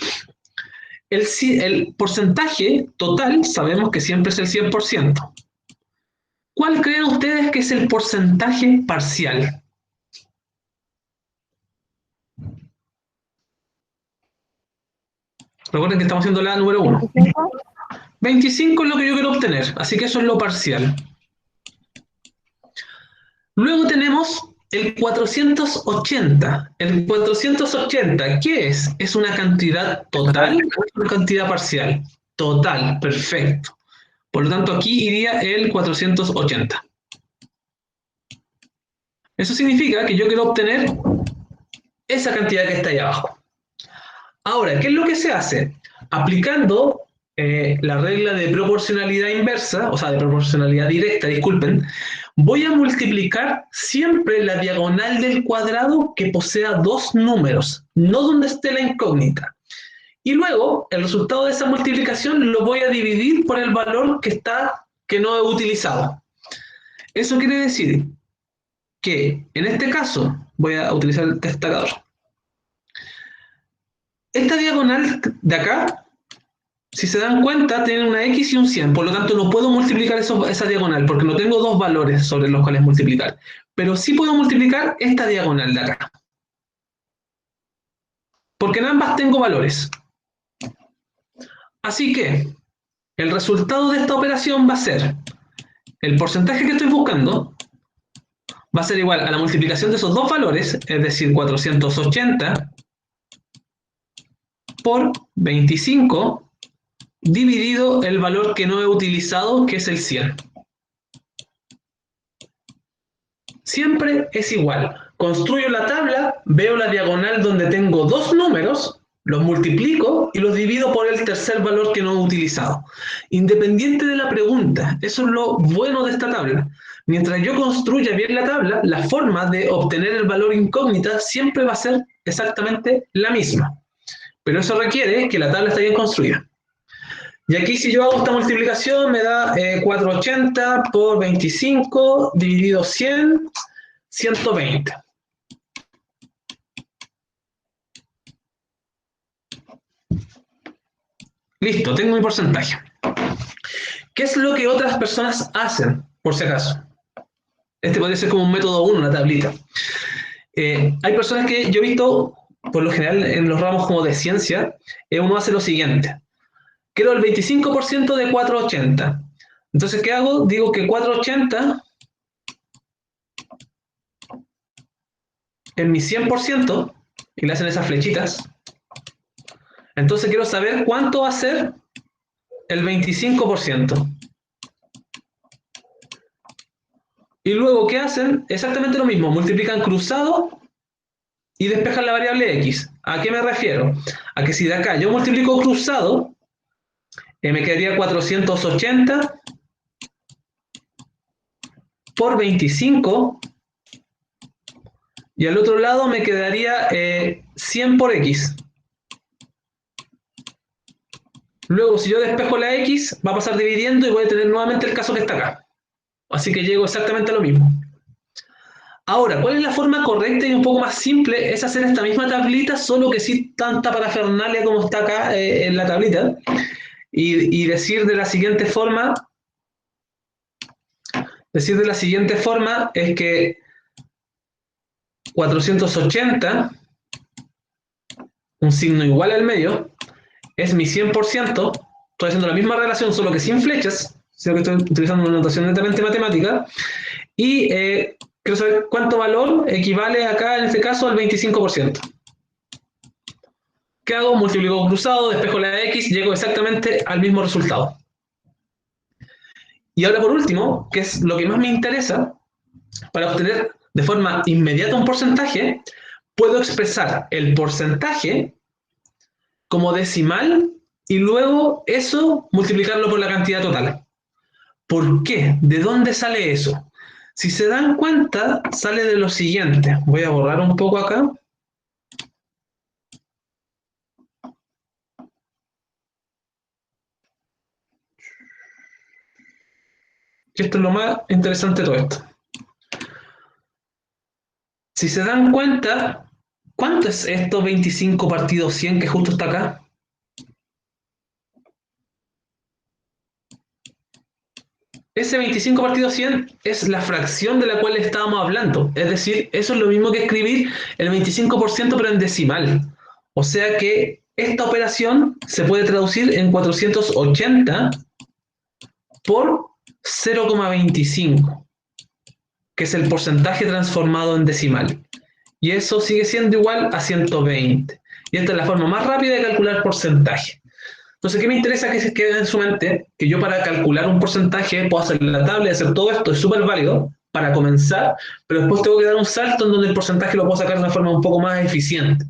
El porcentaje total sabemos que siempre es el 100%. ¿Cuál creen ustedes que es el porcentaje parcial? Recuerden que estamos haciendo la número 1. 25 es lo que yo quiero obtener, así que eso es lo parcial. Luego tenemos el 480. El 480, ¿qué es? ¿Es una cantidad total o es una cantidad parcial? Total, perfecto. Por lo tanto, aquí iría el 480. Eso significa que yo quiero obtener esa cantidad que está ahí abajo. Ahora, ¿qué es lo que se hace? Aplicando la regla de proporcionalidad inversa, o sea, de proporcionalidad directa, disculpen, voy a multiplicar siempre la diagonal del cuadrado que posea 2 números, no donde esté la incógnita. Y luego, el resultado de esa multiplicación lo voy a dividir por el valor que no he utilizado. Eso quiere decir que en este caso, voy a utilizar el destacador, esta diagonal de acá, si se dan cuenta, tiene una X y un 100, por lo tanto no puedo multiplicar esa diagonal, porque no tengo dos valores sobre los cuales multiplicar, pero sí puedo multiplicar esta diagonal de acá, porque en ambas tengo valores. Así que el resultado de esta operación va a ser, el porcentaje que estoy buscando, va a ser igual a la multiplicación de esos dos valores, es decir, 480 por 25 dividido el valor que no he utilizado, que es el 100. Siempre es igual. Construyo la tabla, veo la diagonal donde tengo dos números, los multiplico y los divido por el tercer valor que no he utilizado. Independiente de la pregunta, eso es lo bueno de esta tabla. Mientras yo construya bien la tabla, la forma de obtener el valor incógnita siempre va a ser exactamente la misma. Pero eso requiere que la tabla esté bien construida. Y aquí si yo hago esta multiplicación me da 480 por 25 dividido 100, 120. Listo, tengo mi porcentaje. ¿Qué es lo que otras personas hacen, por si acaso? Este podría ser como un método 1, una tablita. Hay personas que yo he visto, por lo general en los ramos como de ciencia, uno hace lo siguiente. Quiero el 25% de 480. Entonces, ¿qué hago? Digo que 480 es mi 100%, y le hacen esas flechitas. Entonces quiero saber cuánto va a ser el 25%. Y luego, ¿qué hacen? Exactamente lo mismo, multiplican cruzado y despejan la variable x. ¿A qué me refiero? A que si de acá yo multiplico cruzado, me quedaría 480 por 25, y al otro lado me quedaría 100 por x. Luego, si yo despejo la x, va a pasar dividiendo y voy a tener nuevamente el caso que está acá. Así que llego exactamente a lo mismo. Ahora, ¿cuál es la forma correcta y un poco más simple? Es hacer esta misma tablita, solo que sin tanta parafernalia como está acá en la tablita. Y decir de la siguiente forma, es que 480, un signo igual al medio, es mi 100%, estoy haciendo la misma relación, solo que sin flechas, sino que estoy utilizando una notación netamente matemática, y quiero saber cuánto valor equivale acá, en este caso, al 25%. ¿Qué hago? Multiplico cruzado, despejo la x, llego exactamente al mismo resultado. Y ahora por último, que es lo que más me interesa, para obtener de forma inmediata un porcentaje, puedo expresar el porcentaje como decimal y luego eso multiplicarlo por la cantidad total. ¿Por qué? ¿De dónde sale eso? Si se dan cuenta, sale de lo siguiente. Voy a borrar un poco acá. Y esto es lo más interesante de todo esto. Si se dan cuenta, ¿cuánto es esto 25 partido 100 que justo está acá? Ese 25 partido 100 es la fracción de la cual estábamos hablando. Es decir, eso es lo mismo que escribir el 25% pero en decimal. O sea que esta operación se puede traducir en 480 por 0,25, que es el porcentaje transformado en decimal. Y eso sigue siendo igual a 120. Y esta es la forma más rápida de calcular porcentaje. Entonces, ¿qué me interesa que se quede en su mente? Que yo para calcular un porcentaje puedo hacer la tabla y hacer todo esto, es súper válido para comenzar, pero después tengo que dar un salto en donde el porcentaje lo puedo sacar de una forma un poco más eficiente.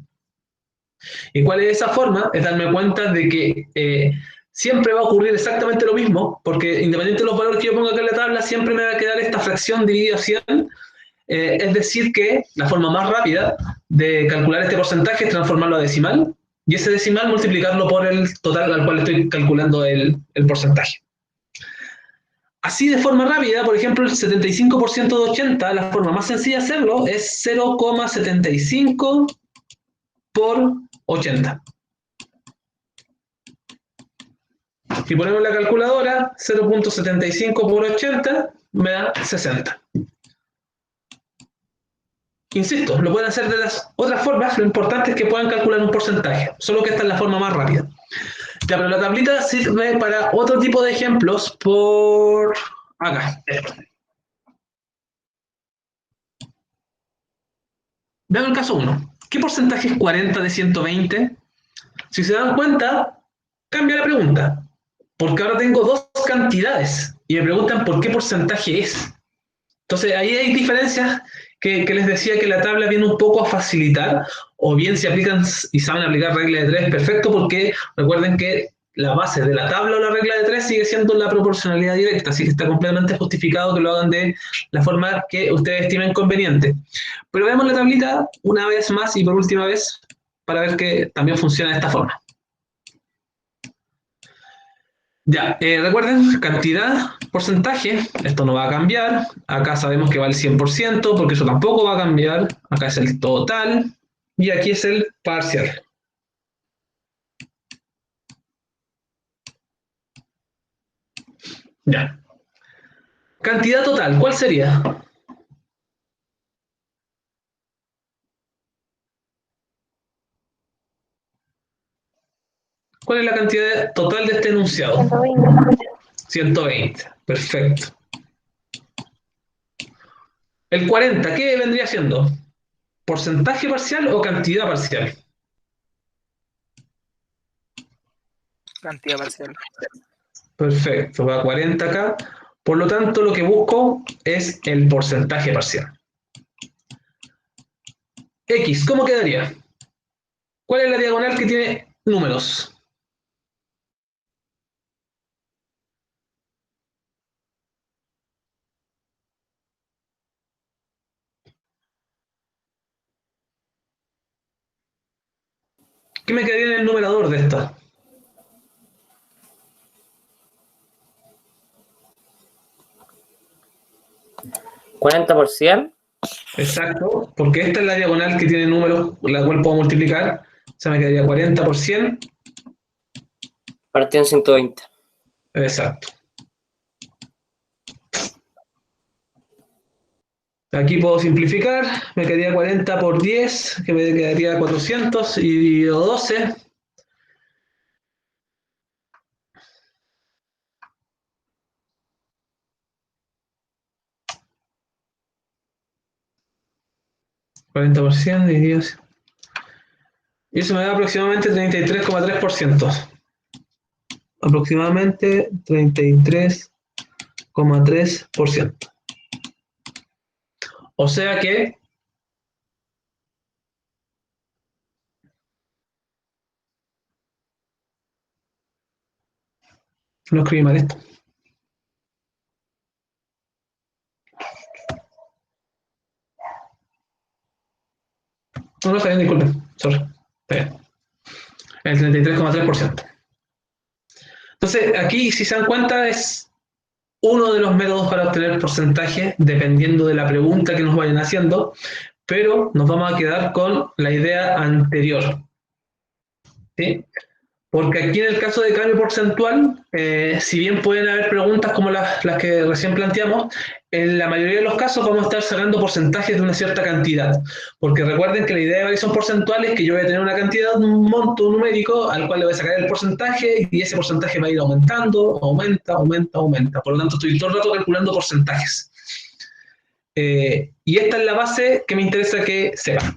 ¿Y cuál es esa forma? Es darme cuenta de que siempre va a ocurrir exactamente lo mismo, porque independientemente de los valores que yo ponga acá en la tabla, siempre me va a quedar esta fracción dividida a 100. Es decir que la forma más rápida de calcular este porcentaje es transformarlo a decimal, y ese decimal multiplicarlo por el total al cual estoy calculando el porcentaje. así de forma rápida, por ejemplo, el 75% de 80, la forma más sencilla de hacerlo es 0,75 por 80. Si ponemos la calculadora, 0,75 por 80 me da 60. Insisto, lo pueden hacer de las otras formas, lo importante es que puedan calcular un porcentaje, solo que esta es la forma más rápida. Ya, pero la tablita sirve para otro tipo de ejemplos por acá. Vean el caso 1. ¿Qué porcentaje es 40 de 120? Si se dan cuenta, cambia la pregunta. Porque ahora tengo dos cantidades y me preguntan por qué porcentaje es. Entonces ahí hay diferencias que les decía que la tabla viene un poco a facilitar, o bien si aplican y saben aplicar regla de 3, perfecto, porque recuerden que la base de la tabla o la regla de 3 sigue siendo la proporcionalidad directa, así que está completamente justificado que lo hagan de la forma que ustedes estimen conveniente. Pero veamos la tablita una vez más y por última vez para ver que también funciona de esta forma. Ya, recuerden, cantidad, porcentaje, esto no va a cambiar. Acá sabemos que va el 100%, porque eso tampoco va a cambiar. Acá es el total, y aquí es el parcial. Ya. Cantidad total, ¿cuál sería? ¿Cuál es la cantidad total de este enunciado? 120. 120, perfecto. El 40, ¿qué vendría siendo? ¿Porcentaje parcial o cantidad parcial? Cantidad parcial. Perfecto, va a 40 acá. Por lo tanto, lo que busco es el porcentaje parcial. X, ¿cómo quedaría? ¿Cuál es la diagonal que tiene números? ¿Qué me quedaría en el numerador de esta? ¿40%? Exacto, porque esta es la diagonal que tiene números, la cual puedo multiplicar. O sea, me quedaría 40 por 100. Partido en 120. Exacto. Aquí puedo simplificar, me quedaría 40 por 10, que me quedaría 400 y dividido 12. $40 dividido. Y eso me da aproximadamente 33,3%. Aproximadamente 33,3%. O sea que no escribí mal esto. No, está bien, disculpen. Sorry. Está bien. El 33,3%. Entonces, aquí, si se dan cuenta, es uno de los métodos para obtener porcentaje, dependiendo de la pregunta que nos vayan haciendo, pero nos vamos a quedar con la idea anterior. ¿Sí? Porque aquí en el caso de cambio porcentual, si bien pueden haber preguntas como las que recién planteamos, en la mayoría de los casos vamos a estar sacando porcentajes de una cierta cantidad. Porque recuerden que la idea de variación porcentual es que yo voy a tener una cantidad, un monto numérico al cual le voy a sacar el porcentaje y ese porcentaje va a ir aumentando, aumenta. Por lo tanto, estoy todo el rato calculando porcentajes. Y esta es la base que me interesa que sepan.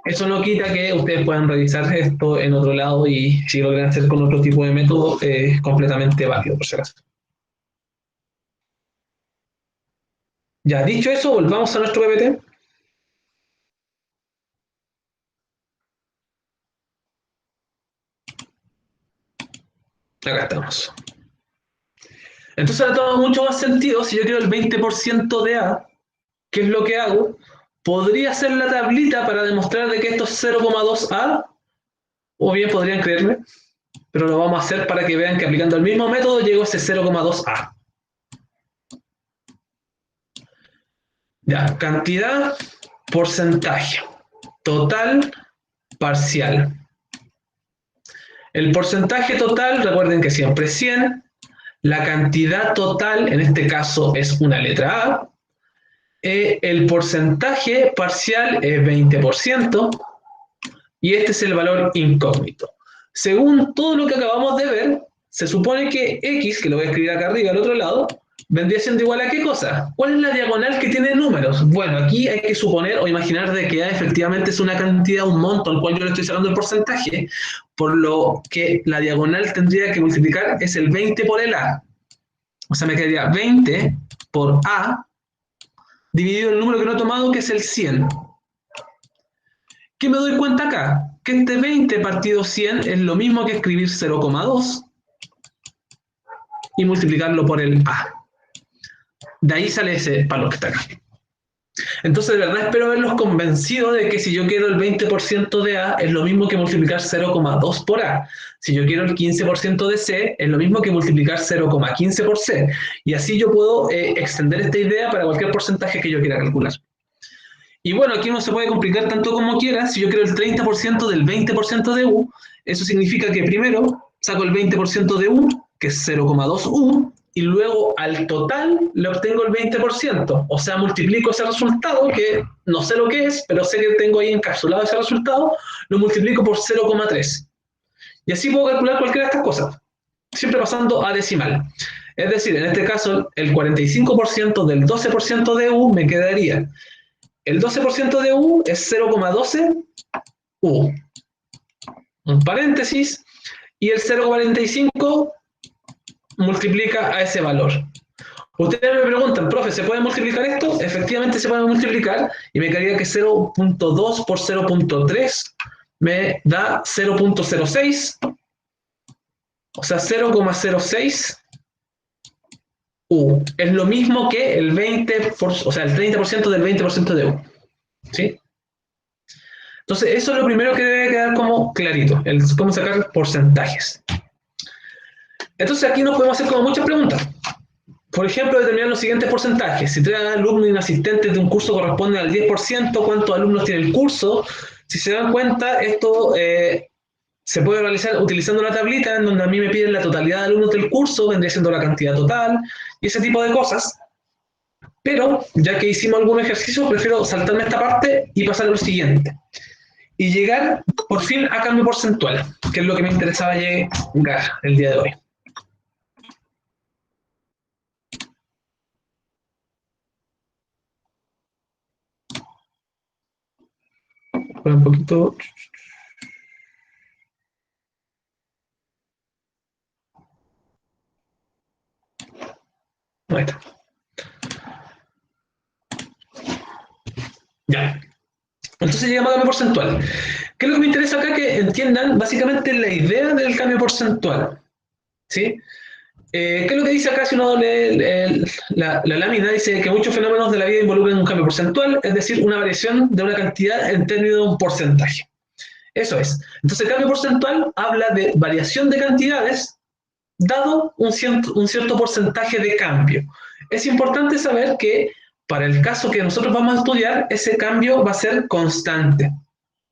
Eso no quita que ustedes puedan revisar esto en otro lado y si lo quieren hacer con otro tipo de método, es completamente válido, por si acaso. Ya, dicho eso, volvamos a nuestro PPT. Acá estamos. Entonces ahora toma mucho más sentido si yo quiero el 20% de A, ¿qué es lo que hago? Podría hacer la tablita para demostrar de que esto es 0,2A, o bien podrían creerme, pero lo vamos a hacer para que vean que aplicando el mismo método llego a ese 0,2A. Ya, cantidad, porcentaje, total, parcial. El porcentaje total, recuerden que siempre es 100. La cantidad total, en este caso, es una letra A. El porcentaje parcial es 20%. Y este es el valor incógnito. Según todo lo que acabamos de ver, se supone que X, que lo voy a escribir acá arriba al otro lado, vendría siendo igual a ¿qué cosa? ¿Cuál es la diagonal que tiene números? Bueno, aquí hay que suponer o imaginar de que A efectivamente es una cantidad, un monto al cual yo le estoy sacando el porcentaje, por lo que la diagonal tendría que multiplicar es el 20 por el A. O sea, me quedaría 20 por A dividido el número que no he tomado, que es el 100. ¿Qué me doy cuenta acá? Que este 20 partido 100 es lo mismo que escribir 0,2 y multiplicarlo por el A. De ahí sale ese valor que está acá. Entonces, de verdad, espero haberlos convencido de que si yo quiero el 20% de A, es lo mismo que multiplicar 0,2 por A. Si yo quiero el 15% de C, es lo mismo que multiplicar 0,15 por C. Y así yo puedo extender esta idea para cualquier porcentaje que yo quiera calcular. Y bueno, aquí no se puede complicar tanto como quiera. Si yo quiero el 30% del 20% de U, eso significa que primero saco el 20% de U, que es 0,2 U, y luego al total le obtengo el 20%. O sea, multiplico ese resultado, que no sé lo que es, pero sé que tengo ahí encapsulado ese resultado, lo multiplico por 0,3. Y así puedo calcular cualquiera de estas cosas, siempre pasando a decimal. Es decir, en este caso, el 45% del 12% de U me quedaría. El 12% de U es 0,12 U. Un paréntesis. Y el 0,45 multiplica a ese valor. Ustedes me preguntan, profe, ¿se puede multiplicar esto? Efectivamente se puede multiplicar y me quedaría que 0,2 por 0,3 me da 0,06, o sea, 0,06 U. Es lo mismo que el 20%, o sea, el 30% del 20% de U. ¿Sí? Entonces, eso es lo primero que debe quedar como clarito, el cómo sacar porcentajes. Entonces, aquí nos podemos hacer como muchas preguntas. Por ejemplo, determinar los siguientes porcentajes. Si 3 alumnos inasistentes de un curso corresponden al 10%, ¿cuántos alumnos tiene el curso? Si se dan cuenta, esto se puede realizar utilizando una tablita en donde a mí me piden la totalidad de alumnos del curso, vendría siendo la cantidad total, y ese tipo de cosas. Pero, ya que hicimos algún ejercicio, prefiero saltarme esta parte y pasar a lo siguiente. Y llegar, por fin, a cambio porcentual, que es lo que me interesaba llegar el día de hoy. Un poquito. Ahí está. Ya. Entonces llegamos a cambio porcentual. ¿Qué es lo que me interesa acá? Que entiendan básicamente la idea del cambio porcentual. ¿Sí? ¿Qué es lo que dice acá si uno lee la lámina? Dice que muchos fenómenos de la vida involucran un cambio porcentual, es decir, una variación de una cantidad en términos de un porcentaje. Eso es. Entonces el cambio porcentual habla de variación de cantidades dado un cierto porcentaje de cambio. Es importante saber que para el caso que nosotros vamos a estudiar, ese cambio va a ser constante,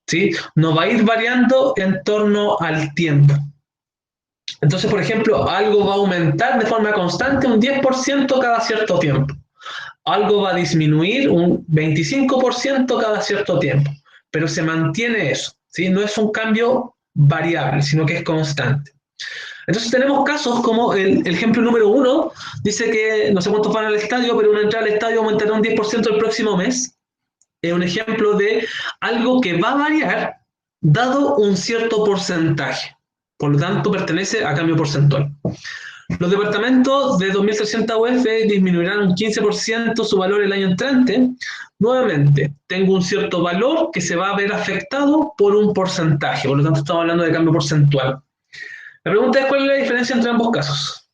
¿sí? No va a ir variando en torno al tiempo. Entonces, por ejemplo, algo va a aumentar de forma constante un 10% cada cierto tiempo. Algo va a disminuir un 25% cada cierto tiempo. Pero se mantiene eso, ¿sí? No es un cambio variable, sino que es constante. Entonces tenemos casos como el ejemplo número 1, dice que no sé cuántos van al estadio, pero una entrada al estadio aumentará un 10% el próximo mes. Es un ejemplo de algo que va a variar dado un cierto porcentaje. Por lo tanto, pertenece a cambio porcentual. Los departamentos de 2.300 UF disminuirán un 15% su valor el año entrante. Nuevamente, tengo un cierto valor que se va a ver afectado por un porcentaje. Por lo tanto, estamos hablando de cambio porcentual. La pregunta es, ¿cuál es la diferencia entre ambos casos?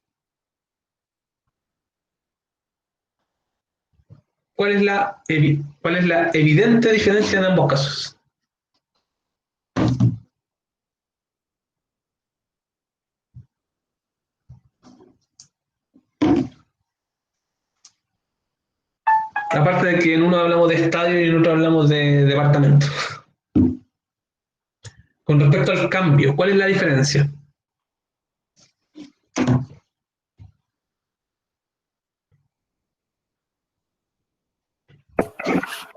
¿Cuál es la evidente diferencia en ambos casos? Aparte de que en uno hablamos de estadio y en otro hablamos de departamento. Con respecto al cambio, ¿cuál es la diferencia?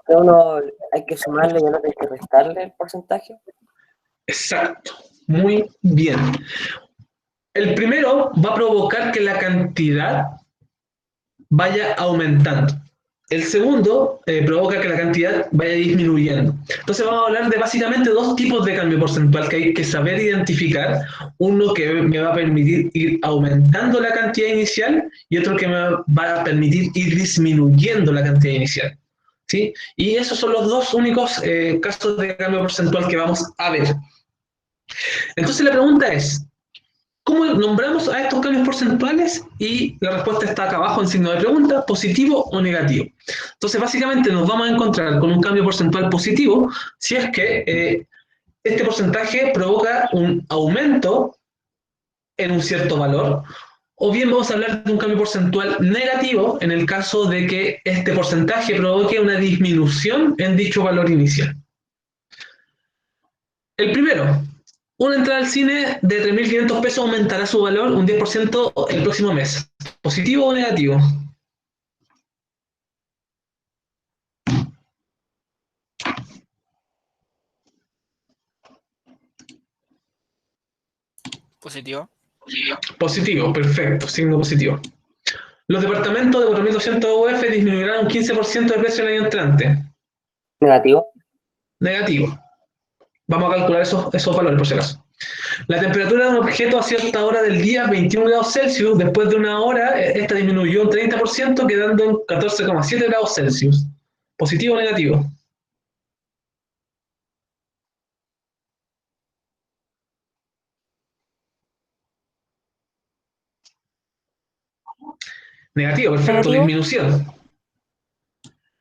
Uno hay que sumarle y el otro hay que restarle el porcentaje. Exacto, muy bien. El primero va a provocar que la cantidad vaya aumentando. El segundo provoca que la cantidad vaya disminuyendo. Entonces vamos a hablar de básicamente dos tipos de cambio porcentual que hay que saber identificar. Uno que me va a permitir ir aumentando la cantidad inicial y otro que me va a permitir ir disminuyendo la cantidad inicial. ¿Sí? Y esos son los dos únicos casos de cambio porcentual que vamos a ver. Entonces la pregunta es, ¿cómo nombramos a estos cambios porcentuales? Y la respuesta está acá abajo en signo de pregunta, positivo o negativo. Entonces, básicamente nos vamos a encontrar con un cambio porcentual positivo si es que este porcentaje provoca un aumento en un cierto valor, o bien vamos a hablar de un cambio porcentual negativo en el caso de que este porcentaje provoque una disminución en dicho valor inicial. El primero, una entrada al cine de 3.500 pesos aumentará su valor un 10% el próximo mes. ¿Positivo o negativo? Positivo. Positivo, perfecto, signo positivo. Los departamentos de 4.200 UF disminuirán un 15% de precio el año entrante. Negativo. Negativo. Vamos a calcular esos valores por si acaso. La temperatura de un objeto a cierta hora del día, 21 grados Celsius, después de una hora, esta disminuyó un 30%, quedando en 14,7 grados Celsius. ¿Positivo o negativo? Negativo, perfecto, Negativo. disminución.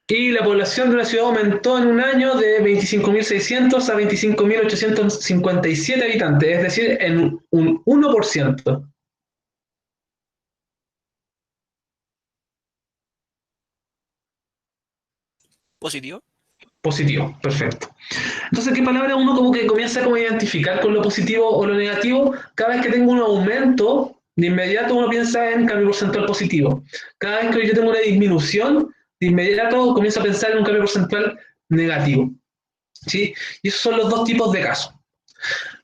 Y la población de la ciudad aumentó en un año de 25.600 a 25.857 habitantes, es decir, en un 1%. Positivo. Positivo, perfecto. Entonces, ¿qué palabra uno como que comienza como a identificar con lo positivo o lo negativo? Cada vez que tengo un aumento, de inmediato uno piensa en cambio porcentual positivo. Cada vez que yo tengo una disminución, de inmediato comienzo a pensar en un cambio porcentual negativo. ¿Sí? Y esos son los dos tipos de casos.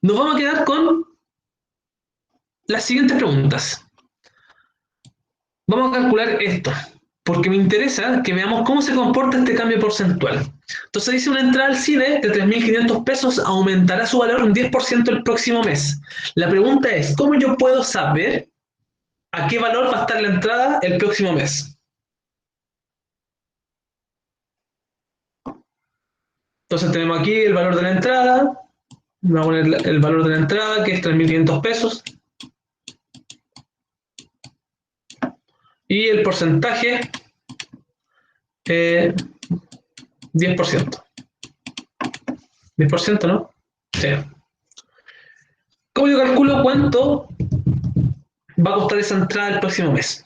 Nos vamos a quedar con las siguientes preguntas. Vamos a calcular esto, porque me interesa que veamos cómo se comporta este cambio porcentual. Entonces dice una entrada al cine de 3.500 pesos aumentará su valor un 10% el próximo mes. La pregunta es, ¿cómo yo puedo saber a qué valor va a estar la entrada el próximo mes? Entonces tenemos aquí el valor de la entrada, vamos a poner el valor de la entrada, que es 3.500 pesos, y el porcentaje, 10%. 10%, ¿no? Sí. ¿Cómo yo calculo cuánto va a costar esa entrada el próximo mes?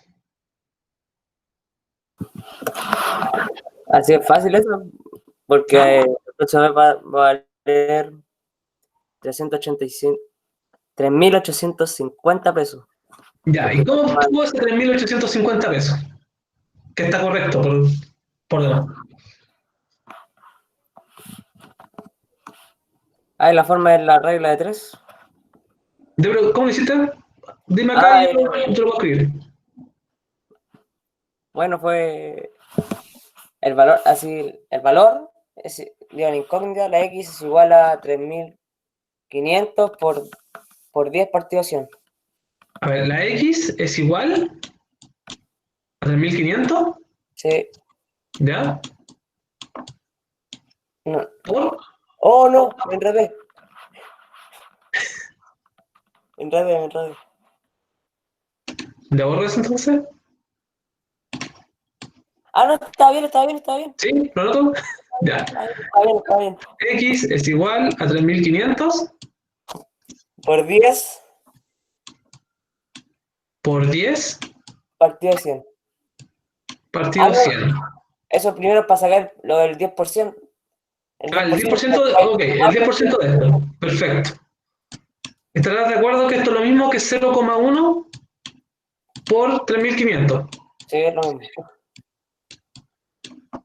Así es fácil eso, porque el próximo mes va a valer 3.850 pesos. Ya, ¿y Porque cómo obtuvo ese 3.850 pesos? Que está correcto por demás. la forma es la regla de 3. ¿Cómo lo hiciste? Dime acá y yo te lo puedo escribir. Bueno, fue el valor, así, el valor es dio en incógnita, la X es igual a 3.500 por 10 partido 100. A ver, la X es igual a 3.500, Sí. ¿ya? No. ¿Por? Oh, no, me enredé. Me enredé. ¿Ya borras entonces? Ah, no, está bien. ¿Sí? ¿Lo noto? Ya. Está bien. X es igual a 3.500 Por 10 por 10 partido 100. partido 100. eso primero es para sacar lo del 10%. El 10% ok, el 10% de esto. Perfecto. ¿Estarás de acuerdo que esto es lo mismo que 0,1 por 3.500? Sí, es lo mismo.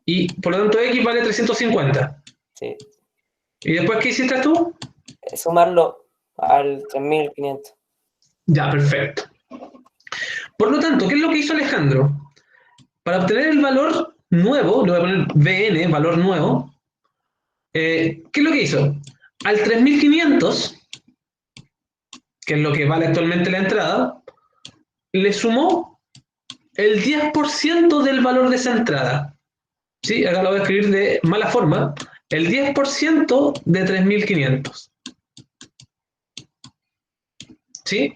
Y por lo tanto X vale 350. Sí. ¿Y después qué hiciste tú? Sumarlo al 3.500. Ya, perfecto. Por lo tanto, ¿qué es lo que hizo Alejandro? Para obtener el valor nuevo, le voy a poner VN, valor nuevo, ¿qué es lo que hizo? Al 3.500, que es lo que vale actualmente la entrada, le sumó el 10% del valor de esa entrada. ¿Sí? Acá lo voy a escribir de mala forma. El 10% de 3.500. ¿Sí?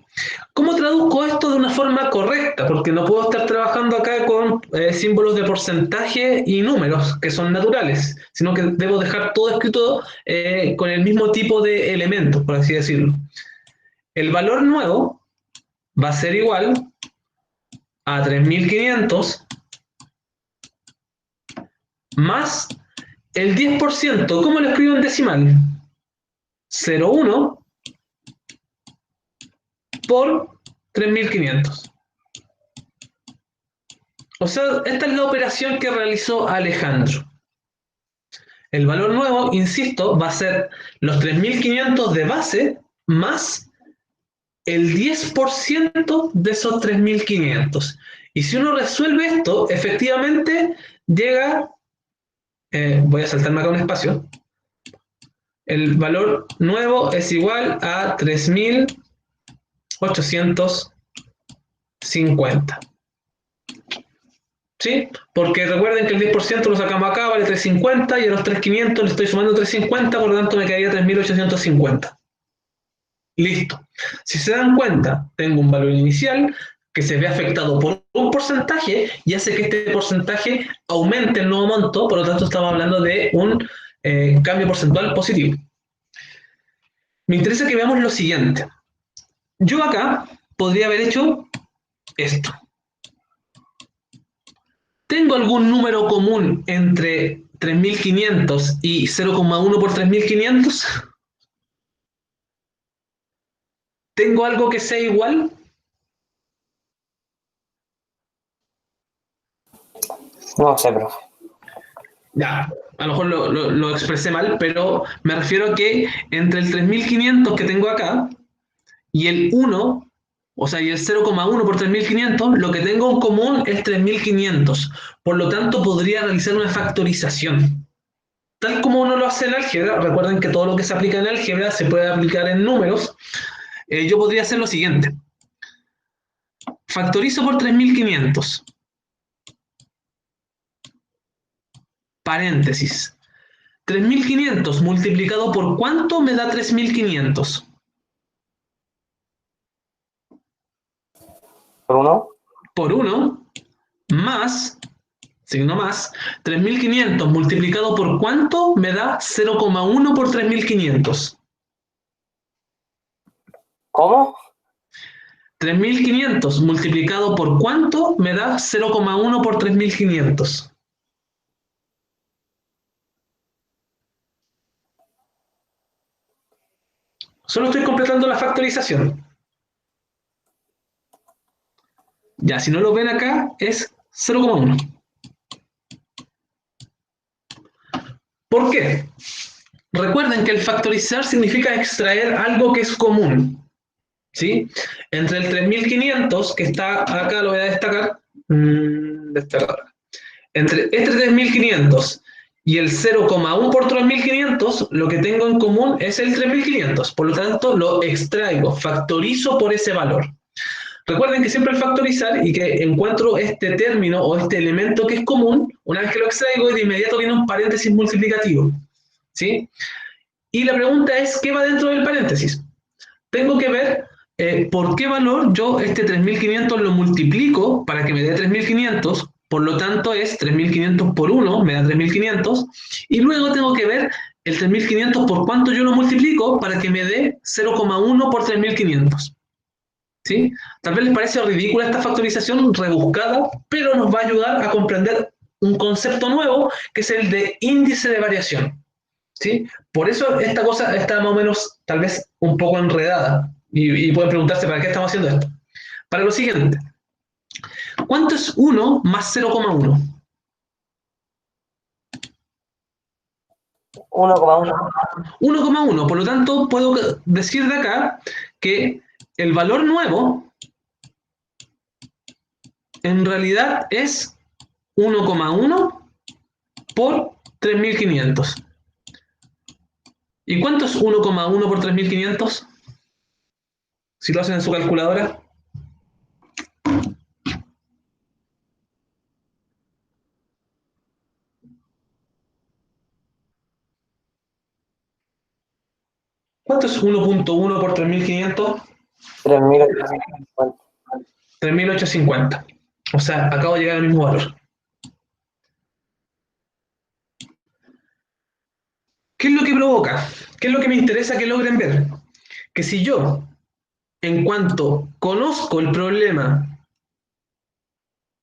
¿Cómo traduzco esto de una forma correcta? Porque no puedo estar trabajando acá con símbolos de porcentaje y números, que son naturales, sino que debo dejar todo escrito con el mismo tipo de elementos, por así decirlo. El valor nuevo va a ser igual a 3.500 más el 10%. ¿Cómo lo escribo en decimal? 0,1 por 3.500. O sea, esta es la operación que realizó Alejandro. El valor nuevo, insisto, va a ser los 3.500 de base más el 10% de esos 3.500. Y si uno resuelve esto, efectivamente llega, voy a saltarme acá un espacio, el valor nuevo es igual a 3.850. ¿Sí? Porque recuerden que el 10% lo sacamos acá, vale 350, y a los 3.500 le estoy sumando 350, por lo tanto me quedaría 3.850. Listo. Si se dan cuenta, tengo un valor inicial que se ve afectado por un porcentaje y hace que este porcentaje aumente el nuevo monto, por lo tanto estamos hablando de un cambio porcentual positivo. Me interesa que veamos lo siguiente. Yo acá podría haber hecho esto. ¿Tengo algún número común entre 3.500 y 0,1 por 3.500? ¿Tengo algo que sea igual? No sé, profe. Ya, a lo mejor lo expresé mal, pero me refiero a que entre el 3.500 que tengo acá y el 1, o sea, y el 0,1 por 3.500, lo que tengo en común es 3.500. Por lo tanto, podría realizar una factorización. Tal como uno lo hace en álgebra, recuerden que todo lo que se aplica en álgebra se puede aplicar en números. Yo podría hacer lo siguiente. Factorizo por 3.500. Paréntesis. 3.500 multiplicado por ¿cuánto me da 3.500? ¿Por 1? Por 1 más, signo más, 3.500 multiplicado por ¿cuánto me da 0,1 por 3.500? ¿Cómo? 3.500 multiplicado por ¿cuánto me da 0,1 por 3.500? Solo estoy completando la factorización. Ya, si no lo ven acá, es 0,1. ¿Por qué? Recuerden que el factorizar significa extraer algo que es común. ¿Sí? Entre el 3.500, que está acá, lo voy a destacar, entre este 3.500 y el 0,1 por 3.500, lo que tengo en común es el 3.500. Por lo tanto, lo extraigo, factorizo por ese valor. Recuerden que siempre al factorizar y que encuentro este término o este elemento que es común, una vez que lo extraigo, de inmediato viene un paréntesis multiplicativo. ¿Sí? Y la pregunta es, ¿qué va dentro del paréntesis? Tengo que ver por qué valor yo este 3.500 lo multiplico para que me dé 3.500, por lo tanto es 3.500 por 1, me da 3.500, y luego tengo que ver el 3.500 por cuánto yo lo multiplico para que me dé 0,1 por 3.500. ¿Sí? Tal vez les parece ridícula esta factorización rebuscada, pero nos va a ayudar a comprender un concepto nuevo que es el de índice de variación. ¿Sí? Por eso esta cosa está más o menos, tal vez, un poco enredada. Y pueden preguntarse, ¿para qué estamos haciendo esto? Para lo siguiente. ¿Cuánto es 1 más 0,1? 1,1. 1,1. Por lo tanto, puedo decir de acá que el valor nuevo en realidad es 1,1 por 3500. ¿Y cuánto es 1,1 por 3500? Si lo hacen en su calculadora. ¿Cuánto es 1,1 por 3500? 3.850. 3850. O sea, acabo de llegar al mismo valor. ¿Qué es lo que provoca? ¿Qué es lo que me interesa que logren ver? Que si yo, en cuanto conozco el problema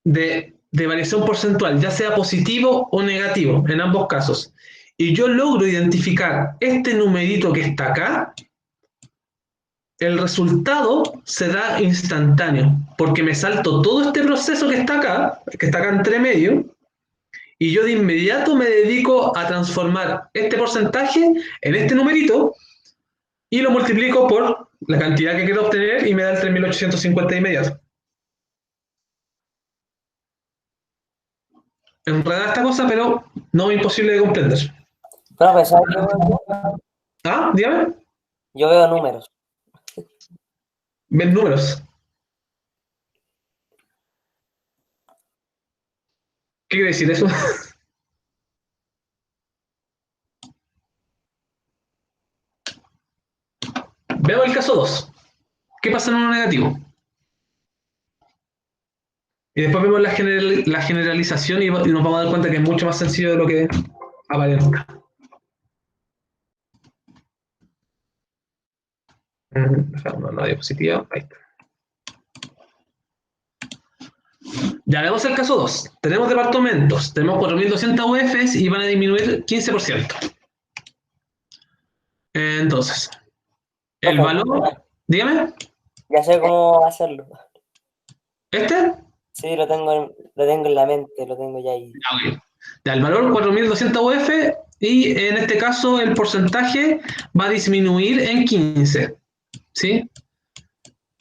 de variación porcentual, ya sea positivo o negativo, en ambos casos, y yo logro identificar este numerito que está acá, el resultado se da instantáneo, porque me salto todo este proceso que está acá entre medio, y yo de inmediato me dedico a transformar este porcentaje en este numerito y lo multiplico por la cantidad que quiero obtener y me da el 3850 de inmediato. Enredada esta cosa, pero no imposible de comprender. Profe, ¿sabes qué? ¿Ah? Dígame. Yo veo números. Ven números. ¿Qué quiere decir eso? Veamos el caso 2. ¿Qué pasa en uno negativo? Y después vemos la generalización y nos vamos a dar cuenta que es mucho más sencillo de lo que aparenta. Una diapositiva. Ahí está. Ya vemos el caso 2. Tenemos departamentos. Tenemos 4200 UFs y van a disminuir 15%. Entonces, el Profe, valor. Dígame. ya sé cómo hacerlo. ¿Este? Sí, lo tengo en la mente, lo tengo ya ahí. Ya, ok. Ya, el valor 4200 UF y en este caso el porcentaje va a disminuir en 15. ¿Sí?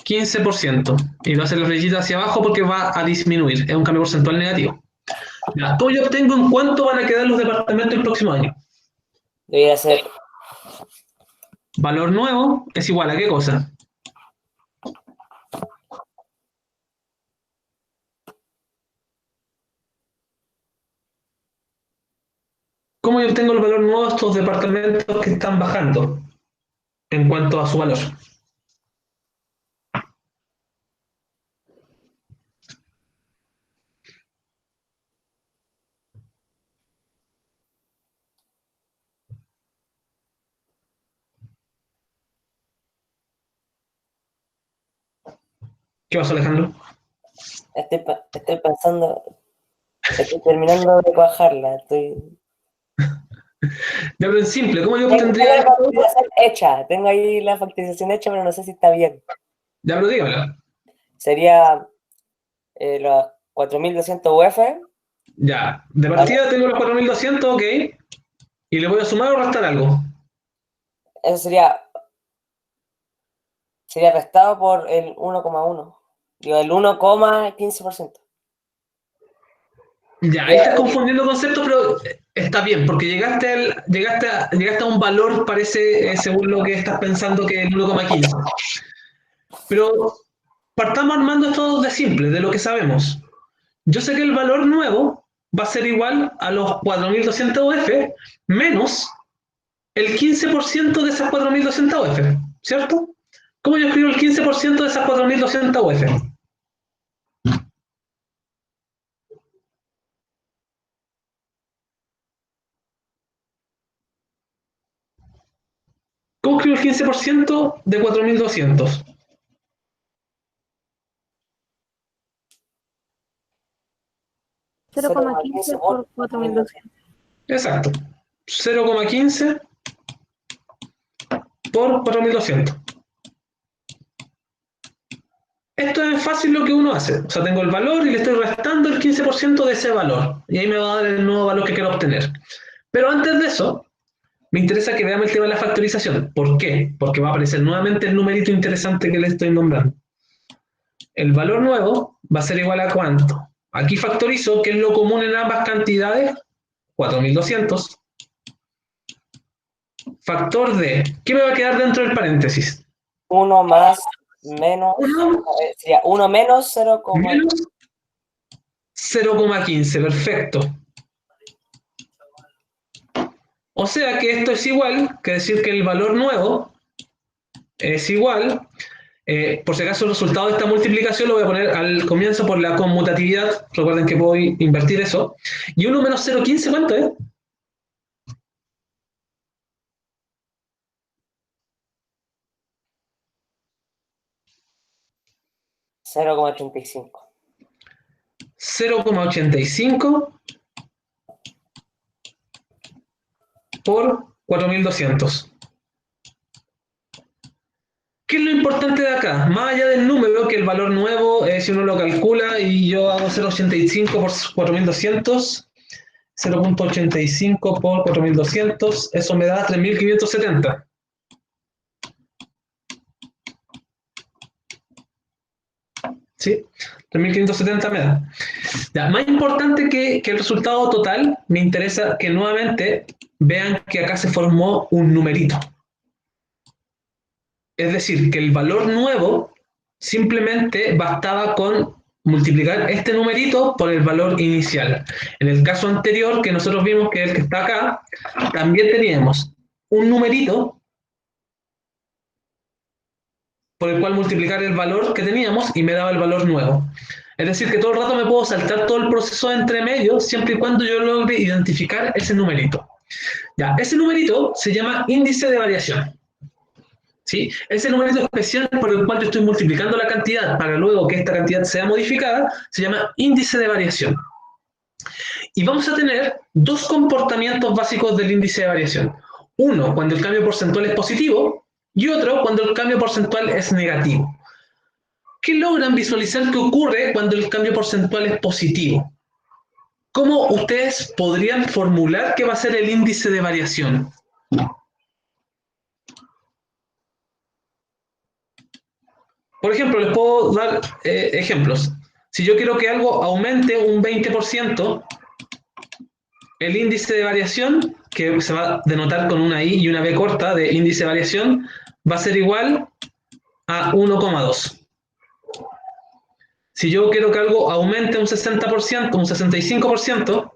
15%. Y va a hacer la flechita hacia abajo porque va a disminuir. Es un cambio porcentual negativo. Ya, ¿cómo yo obtengo en cuánto van a quedar los departamentos el próximo año? Debería ser Valor nuevo es igual a ¿qué cosa? ¿Cómo yo obtengo el valor nuevo de estos departamentos que están bajando en cuanto a su valor? ¿Qué pasó, Alejandro? Estoy pensando, estoy terminando de cuajarla. Ya, pero es simple, ¿cómo yo Tengo obtendría la esto? factorización hecha, tengo ahí la factorización hecha, pero no sé si está bien. Ya, pero dígamelo. Sería los 4200 UF, Ya, de partida tengo los 4200, ok. Y le voy a sumar o restar algo. eso sería restado por el 1,1. Digo, el 1,15%. Ya, ahí estás confundiendo conceptos, pero está bien, porque llegaste a un valor, parece, según lo que estás pensando, que es el 1,15. Pero partamos armando esto de simple, de lo que sabemos. Yo sé que el valor nuevo va a ser igual a los 4200 UF menos el 15% de esas 4200 UF, ¿cierto? ¿Cómo yo escribo el 15% de esas 4200 UF? ¿Cómo escribo el 15% de 4200? 0,15 por 4.200. Exacto. 0,15 por 4.200. Esto es fácil lo que uno hace. O sea, tengo el valor y le estoy restando el 15% de ese valor. Y ahí me va a dar el nuevo valor que quiero obtener. Pero antes de eso, me interesa que veamos el tema de la factorización. ¿Por qué? Porque va a aparecer nuevamente el numerito interesante que le estoy nombrando. El valor nuevo va a ser igual a ¿cuánto? Aquí factorizo, ¿qué es lo común en ambas cantidades? 4.200. Factor de, ¿qué me va a quedar dentro del paréntesis? 1 más menos, 1 sería 1 menos 0, menos 0,15, perfecto. O sea que esto es igual, que decir que el valor nuevo es igual, por si acaso el resultado de esta multiplicación lo voy a poner al comienzo por la conmutatividad, recuerden que puedo invertir eso, y 1 menos 0,15, ¿cuánto es? 0,85. 0,85 por 4.200. ¿Qué es lo importante de acá? Más allá del número, que el valor nuevo, si uno lo calcula y yo hago 0,85 por 4.200, 0,85 por 4.200, eso me da 3.570. ¿Sí? 3.570 me da. Ya, más importante que el resultado total, me interesa que nuevamente vean que acá se formó un numerito. Es decir, que el valor nuevo simplemente bastaba con multiplicar este numerito por el valor inicial. En el caso anterior que nosotros vimos, que es el que está acá, también teníamos un numerito por el cual multiplicar el valor que teníamos y me daba el valor nuevo. Es decir, que todo el rato me puedo saltar todo el proceso entre medios siempre y cuando yo logre identificar ese numerito. Ya, ese numerito se llama índice de variación. ¿Sí? Ese numerito especial por el cual yo estoy multiplicando la cantidad para luego que esta cantidad sea modificada se llama índice de variación. Y vamos a tener dos comportamientos básicos del índice de variación. Uno, cuando el cambio porcentual es positivo, y otro, cuando el cambio porcentual es negativo. ¿Qué logran visualizar que ocurre cuando el cambio porcentual es positivo? ¿Cómo ustedes podrían formular qué va a ser el índice de variación? Por ejemplo, les puedo dar ejemplos. Si yo quiero que algo aumente un 20%, el índice de variación, que se va a denotar con una I y una B corta de índice de variación, va a ser igual a 1,2. Si yo quiero que algo aumente un 60%, un 65%,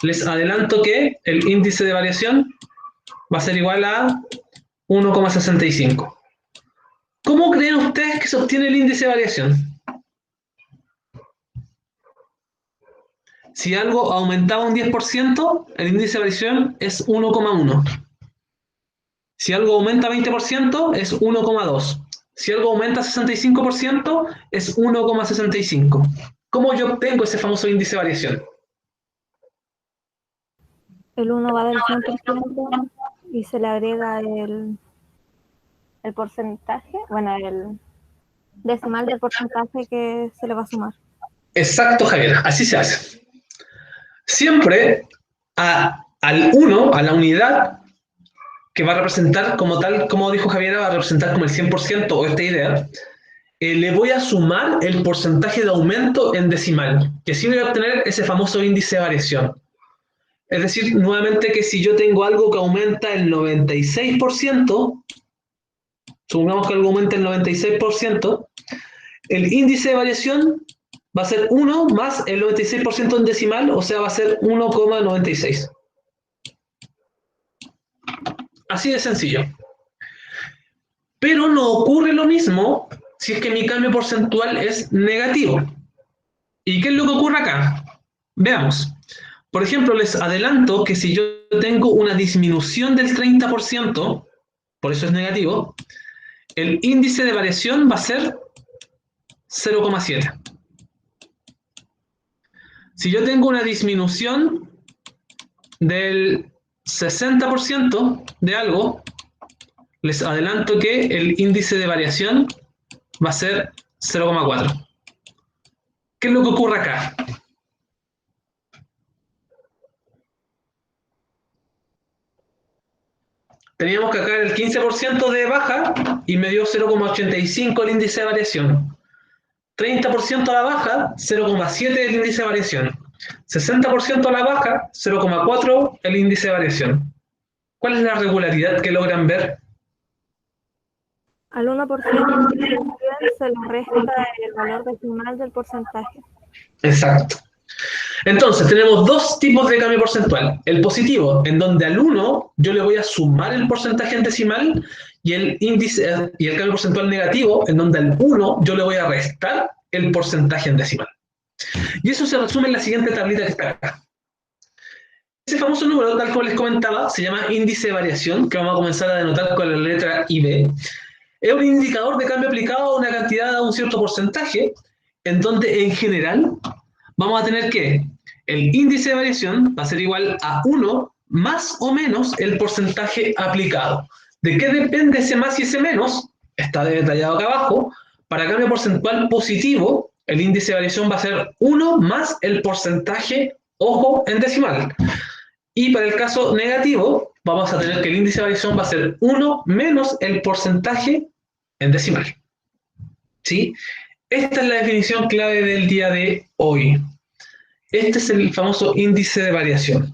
les adelanto que el índice de variación va a ser igual a 1,65. ¿Cómo creen ustedes que se obtiene el índice de variación? Si algo aumentaba un 10%, el índice de variación es 1,1. Si algo aumenta 20%, es 1,2. Si algo aumenta 65%, es 1,65. ¿Cómo yo obtengo ese famoso índice de variación? El 1 va del 100% y se le agrega el porcentaje, bueno, el decimal del porcentaje que se le va a sumar. Exacto, Javier, así se hace. Siempre al 1, a la unidad, que va a representar como tal, como dijo Javier, va a representar como el 100% o esta idea, le voy a sumar el porcentaje de aumento en decimal, que así voy a obtener ese famoso índice de variación. Es decir, nuevamente que si yo tengo algo que aumenta el 96%, supongamos que algo aumenta el 96%, el índice de variación va a ser 1 más el 96% en decimal, o sea, va a ser 1,96. Así de sencillo. Pero no ocurre lo mismo si es que mi cambio porcentual es negativo. ¿Y qué es lo que ocurre acá? Veamos. Por ejemplo, les adelanto que si yo tengo una disminución del 30%, por eso es negativo, el índice de variación va a ser 0,7. Si yo tengo una disminución del 60% de algo, les adelanto que el índice de variación va a ser 0,4. ¿Qué es lo que ocurre acá? Teníamos que acá el 15% de baja y me dio 0,85 el índice de variación. 30% a la baja, 0,7 el índice de variación. 60% a la baja, 0,4 el índice de variación. ¿Cuál es la regularidad que logran ver? Al 1% de variación se le resta el valor decimal del porcentaje. Exacto. Entonces, tenemos dos tipos de cambio porcentual. El positivo, en donde al 1 yo le voy a sumar el porcentaje en decimal, y el índice y el cambio porcentual negativo, en donde al 1 yo le voy a restar el porcentaje en decimal. Y eso se resume en la siguiente tablita que está acá. Ese famoso número, tal como les comentaba, se llama índice de variación, que vamos a comenzar a denotar con la letra IB. Es un indicador de cambio aplicado a una cantidad, a un cierto porcentaje, en donde en general vamos a tener que el índice de variación va a ser igual a 1 más o menos el porcentaje aplicado. ¿De qué depende ese más y ese menos? Está detallado acá abajo. Para cambio porcentual positivo, el índice de variación va a ser 1 más el porcentaje, ojo, en decimal. Y para el caso negativo, vamos a tener que el índice de variación va a ser 1 menos el porcentaje en decimal. ¿Sí? Esta es la definición clave del día de hoy. Este es el famoso índice de variación.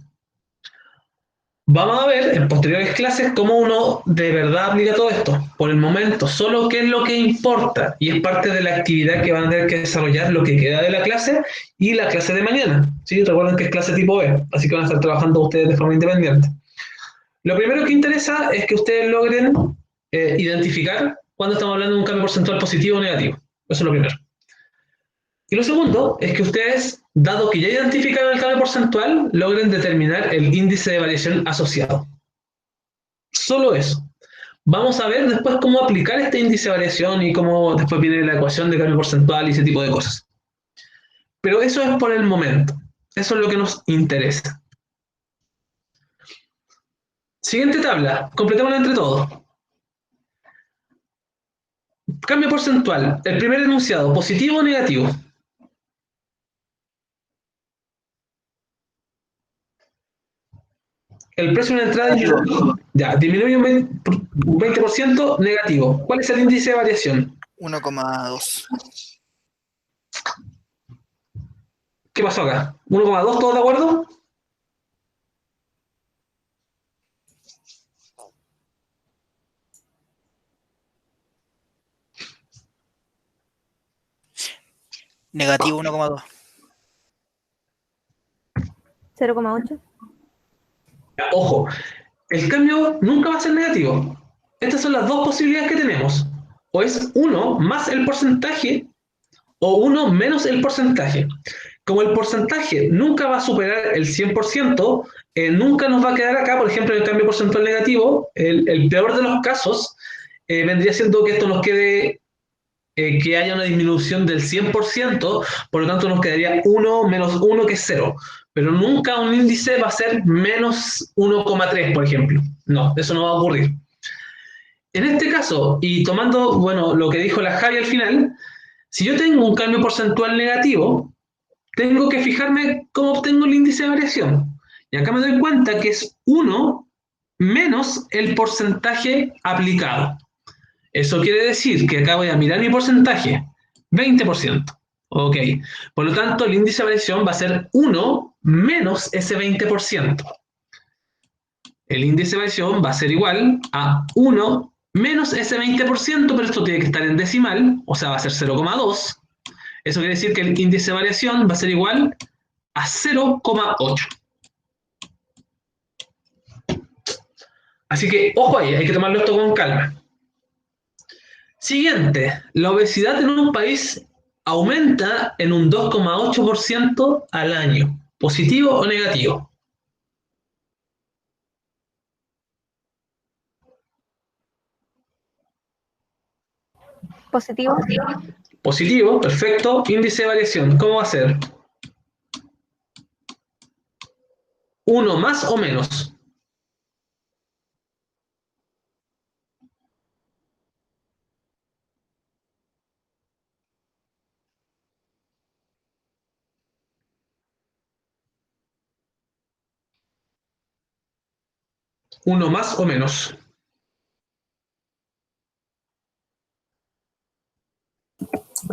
Vamos a ver en posteriores clases cómo uno de verdad aplica todo esto. Por el momento, solo qué es lo que importa, y es parte de la actividad que van a tener que desarrollar lo que queda de la clase y la clase de mañana. ¿Sí? Recuerden que es clase tipo B, así que van a estar trabajando ustedes de forma independiente. Lo primero que interesa es que ustedes logren identificar cuando estamos hablando de un cambio porcentual positivo o negativo. Eso es lo primero. Y lo segundo es que ustedes, dado que ya identificaron el cambio porcentual, logren determinar el índice de variación asociado. Solo eso. Vamos a ver después cómo aplicar este índice de variación y cómo después viene la ecuación de cambio porcentual y ese tipo de cosas. Pero eso es por el momento. Eso es lo que nos interesa. Siguiente tabla. Completémosla entre todos. Cambio porcentual. El primer enunciado, positivo o negativo. El precio de una entrada disminuye un 20% negativo. ¿Cuál es el índice de variación? 1,2. ¿Qué pasó acá? 1,2, ¿todos de acuerdo? Negativo 1,2. 0,8. Ojo, el cambio nunca va a ser negativo. Estas son las dos posibilidades que tenemos. O es 1 más el porcentaje o 1 menos el porcentaje. Como el porcentaje nunca va a superar el 100%, nunca nos va a quedar acá, por ejemplo, en el cambio porcentual negativo, el peor de los casos vendría siendo que esto nos quede, que haya una disminución del 100%, por lo tanto nos quedaría 1 menos 1, que es 0. Pero nunca un índice va a ser menos 1,3, por ejemplo. No, eso no va a ocurrir. En este caso, y tomando, bueno, lo que dijo la Javi al final, si yo tengo un cambio porcentual negativo, tengo que fijarme cómo obtengo el índice de variación. Y acá me doy cuenta que es 1 menos el porcentaje aplicado. Eso quiere decir que acá voy a mirar mi porcentaje, 20%. Ok, por lo tanto el índice de variación va a ser 1 menos ese 20%. El índice de variación va a ser igual a 1 menos ese 20%, pero esto tiene que estar en decimal, o sea, va a ser 0,2. Eso quiere decir que el índice de variación va a ser igual a 0,8. Así que, ojo ahí, hay que tomarlo esto con calma. Siguiente, la obesidad en un país aumenta en un 2,8% al año. ¿Positivo o negativo? Positivo. Positivo, perfecto. Índice de variación, ¿cómo va a ser? ¿1 más o menos? ¿1 más o menos?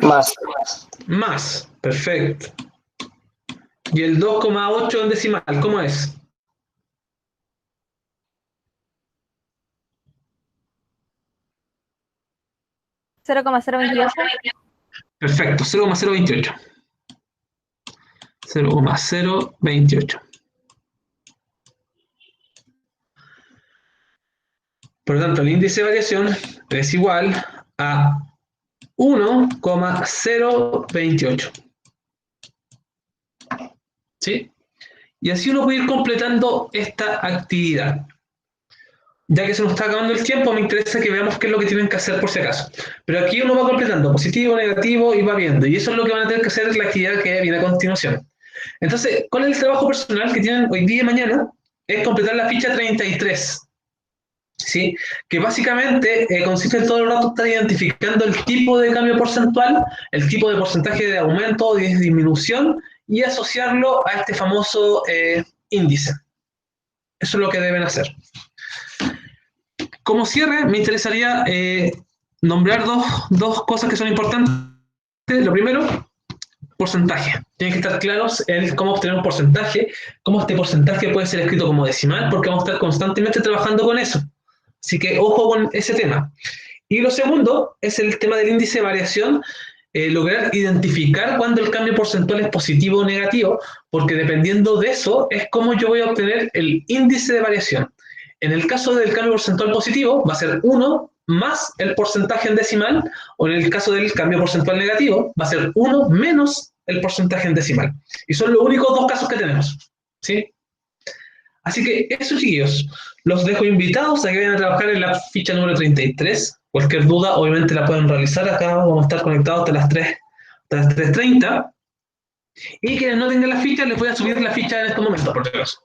Más. Más, perfecto. ¿Y el 2,8 en decimal, cómo es? ¿0,028? Perfecto, 0,028. 0,028. Por lo tanto, el índice de variación es igual a 1,028. ¿Sí? Y así uno puede ir completando esta actividad. Ya que se nos está acabando el tiempo, me interesa que veamos qué es lo que tienen que hacer por si acaso. Pero aquí uno va completando positivo, negativo y va viendo. Y eso es lo que van a tener que hacer en la actividad que viene a continuación. Entonces, ¿cuál es el trabajo personal que tienen hoy día y mañana? Es completar la ficha 33. ¿Sí? Que básicamente consiste en todo el rato estar identificando el tipo de cambio porcentual, el tipo de porcentaje de aumento o de disminución y asociarlo a este famoso índice. Eso es lo que deben hacer. Como cierre, me interesaría nombrar dos cosas que son importantes. Lo primero, porcentaje. Tienen que estar claros en cómo obtener un porcentaje, cómo este porcentaje puede ser escrito como decimal, porque vamos a estar constantemente trabajando con eso. Así que ojo con ese tema. Y lo segundo es el tema del índice de variación, lograr identificar cuando el cambio porcentual es positivo o negativo, porque dependiendo de eso es cómo yo voy a obtener el índice de variación. En el caso del cambio porcentual positivo va a ser 1 más el porcentaje en decimal, o en el caso del cambio porcentual negativo va a ser 1 menos el porcentaje en decimal. Y son los únicos dos casos que tenemos. ¿Sí? Así que eso, chiquillos, los dejo invitados a que vayan a trabajar en la ficha número 33. Cualquier duda, obviamente, la pueden realizar acá. Vamos a estar conectados hasta las 3:30. Y quienes no tengan la ficha, les voy a subir la ficha en estos momentos, por si acaso.